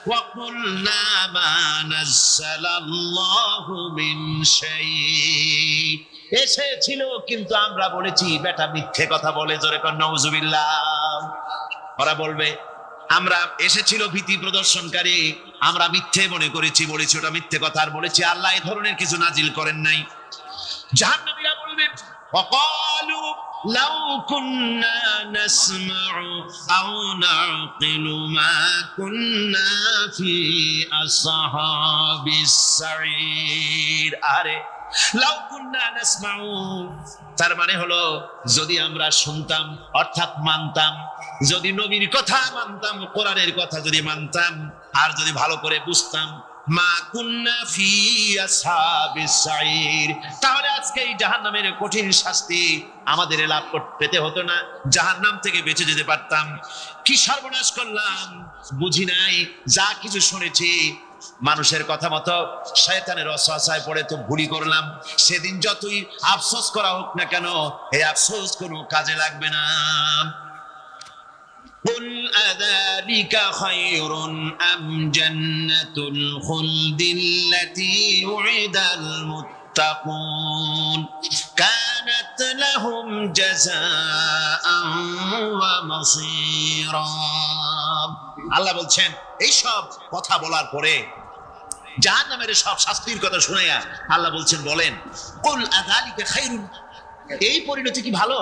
ওয়া কুলনা মা নাযালাল্লাহু মিন শাই। এসেছিল কিন্তু আমরা বলেছি বেটা মিথ্যে কথা বলে। জোরে কর নাউযুবিল্লাহ। ওরা বলবে, আমরা এসেছিল ভীতি প্রদর্শনকারী, আমরা মিথ্যে মনে করেছি, বলেছি ওটা মিথ্যে কথা, আর বলেছি আল্লাহ এই ধরনের কিছু নাজিল করেন নাই। জাহান্নামীরা বলবে, ওয়াকালু লাউ কুন্না নাসমাউ আও নাকিলু মা কুন্না ফি আসহাবিস সাঈর। আরে লাউ কুন্না নাসমাউ, তার মানে হলো যদি আমরা শুনতাম অর্থাৎ মানতাম, যদি নবীর কথা মানতাম, কোরআনের কথা যদি মানতাম, আর যদি ভালো করে বুঝতাম, মা কুন্না ফি আসহাবিস সাঈর, তাহলে আজকে এই জাহান্নামের কঠিন শাস্তি আমাদের লাভ পেতে হতো না, জাহান্নাম থেকে বেঁচে যেতে পারতাম। কি সর্বনাশ করলাম বুঝি নাই, যা কিছু শুনেছি মানুষের কথা মতো শয়তানের ওয়াসওয়াসায় পড়ে তো ভুলই করলাম। সেদিন যতই আফসোস করা হোক না কেন, এই আফসোস কোনো কাজে লাগবে না। কুল আযালিকা খায়রুন আম জান্নাতুল খুলদিল্লাতী উইদাল মুত্তাকুন কানাত লাহুম জাযাআন ওয়া মাসীরা। আল্লাহ বলছেন, এইসব কথা বলার পরে, জাহান্নামের সব শাস্তির কথা শুনাইয়া আল্লাহ বলছেন, বলেন কুল আযালিকা খায়রুন, এই পরিণতি কি ভালো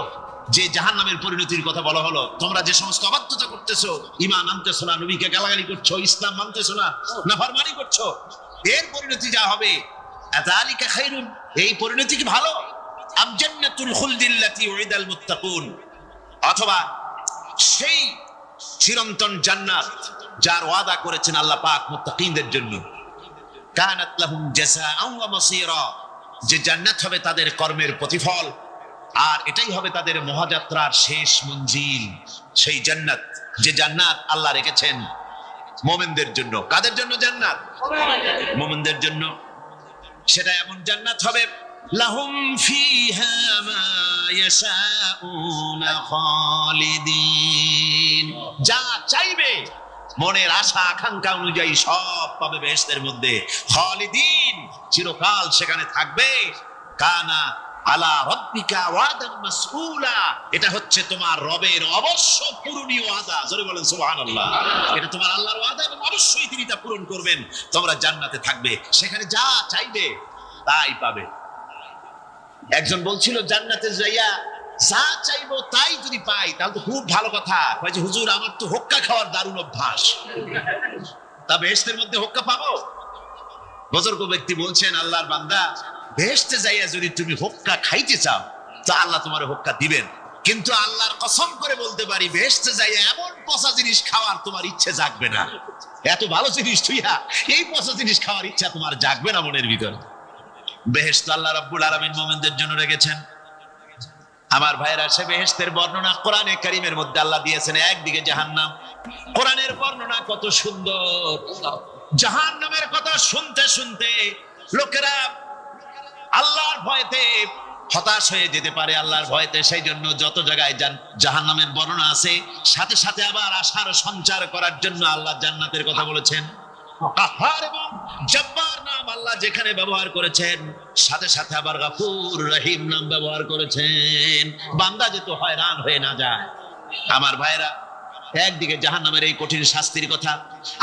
যে জাহান্নামের পরিণতির কথা বলা হলো? তোমরা যে সমস্ত অবাধ্যতা করতেছো, ঈমান আনতেছো না, নবীকে গালাগালি করছো, ইসলাম মানতেছো না, নাফরমানি করছো, এর পরিণতি যা হবে, আযালিকা খায়রুন, এই পরিণতি কি ভালো? আম জান্নাতুল খুলদিল্লাতী উইদাল মুত্তাকুন, অথবা সেই চিরন্তন জান্নাত যার ওয়াদা করেছেন আল্লাহ পাক মুত্তাকিনদের জন্য, কানাত লাহুম জাযাআন ওয়া মাসীরা, যে জান্নাত হবে তাদের কর্মের প্রতিফল, আর এটাই হবে তাদের মহাযাত্রার শেষ মঞ্জিল। সেই জান্নাত, যে জান্নাত আল্লাহ রেখেছেন মুমিনদের জন্য। কাদের জন্য জান্নাত? মুমিনদের জন্য। সেটা এমন জান্নাত হবে, লাহুম ফিহা মা ইয়াশাউনা খালিদিন, যা চাইবে মনের আশা আকাঙ্ক্ষা অনুযায়ী সব পাবে বেহেশতের মধ্যে। খালিদিন, চিরকাল সেখানে থাকবে। কানা আলা রাব্বিকা ওয়াদান মাসউলা, এটা হচ্ছে তোমার রবের অবশ্য পূরণীয় ওয়াদা। জোরে বলেন সুবহানাল্লাহ। এটা তোমার আল্লাহর ওয়াদা এবং অবশ্যই তিনি তা পূরণ করবেন। তোমরা জান্নাতে থাকবে, সেখানে যা চাইবে তাই পাবে। একজন বলছিল, জান্নাতে যাইয়া যা চাইবো তাই যদি পাই তাহলে তো খুব ভালো কথা। কয় যে হুজুর, আমার তো হোক্কা খাওয়ার দারুণ অভ্যাস, তা বেহেশতের মধ্যে হোক্কা পাবো? বুজুর্গ ব্যক্তি বলছেন, আল্লাহর বান্দা, বেহেশতে যাইয়া যদি তুমি হোক্কা খাইতে চাও তা আল্লাহ তোমার হোক্কা দিবেন, কিন্তু আল্লাহর কসম করে বলতে পারি, বেহেশতে যাইয়া এমন পচা জিনিস খাওয়ার তোমার ইচ্ছে জাগবে না। এত ভালো জিনিস তুইয়া এই পচা জিনিস খাওয়ার ইচ্ছা তোমার জাগবে না মনের ভিতরে। বেহেশত আল্লাহ রাব্বুল আলামিন মুমিনদের জন্য রেখেছেন। আমার ভাইরা, সে বেহেশতের বর্ণনা কোরআনে কারীমের মধ্যে আল্লাহ দিয়েছেন। একদিকে জাহান্নাম, কোরআনের বর্ণনা কত সুন্দর। জাহান্নামের কথা শুনতে শুনতে লোকেরা আল্লাহর ভয়তে হতাশ হয়ে যেতে পারে, আল্লাহর ভয়তে। সেই জন্য যত জায়গায় জাহান্নামের বর্ণনা আছে, সাথে সাথে আবার আশার সঞ্চার করার জন্য আল্লাহ জান্নাতের কথা বলেছেন। কাহ্হার এবং জব্বার নাম আল্লাহ যেখানে ব্যবহার করেছেন, সাথে সাথে আবার গফুর রহিম নাম ব্যবহার করেছেন, বান্দা যেন হয়রান হয়ে না যায়। আমার ভাইরা, একদিকে জাহান্নামের এই কঠিন শাস্তির কথা,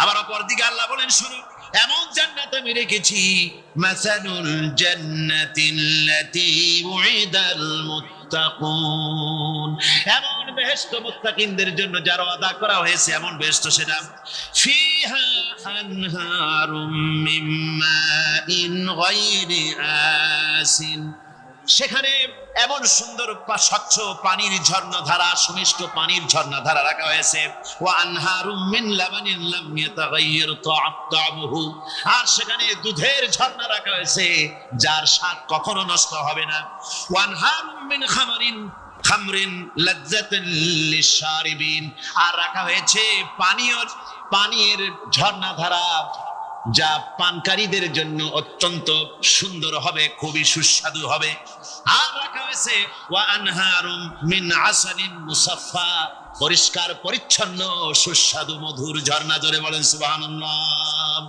আবার অপরদিকে আল্লাহ বলেন শোনো, এমন জান্নাত আমি রেখেছি, মাসালুল জান্নাতিল্লাতী উইদাল মুত্তাকুন, এমন বেহেশত মুত্তাকিনদের জন্য যারা ওয়াদা করা হয়েছে এমন বেহেশত, সেটা ফিহা আনহারুম মিন মাইন গায়রি আসিন, সেখানে এমন সুন্দর স্বচ্ছ পানির ঝর্ণাধারা, সুমিষ্ট পানির ঝর্ণাধারা রাখা হয়েছে। ওয়া আনহারুম মিন লাবানিন লাম ইয়াতাগায়্যার তা'আমুহু, আর সেখানে দুধের ঝর্ণা রাখা হয়েছে যার স্বাদ কখনো নষ্ট হবে না। ওয়া আনহারুম মিন খামরিন লাযযাতান লিশ-শারিবিন, আর রাখা হয়েছে পানীয়ের ঝর্ণাধারা যা পানকারীদের জন্য অত্যন্ত সুন্দর হবে, খুবই সুস্বাদু হবে। আর রাখা হয়েছে ওয়া আনহারুম মিন আসালিন মুসাফফা, পরিষ্কার পরিচ্ছন্ন সুস্বাদু মধুর ঝর্ণা। জোরে বলেন সুবহানাল্লাহ।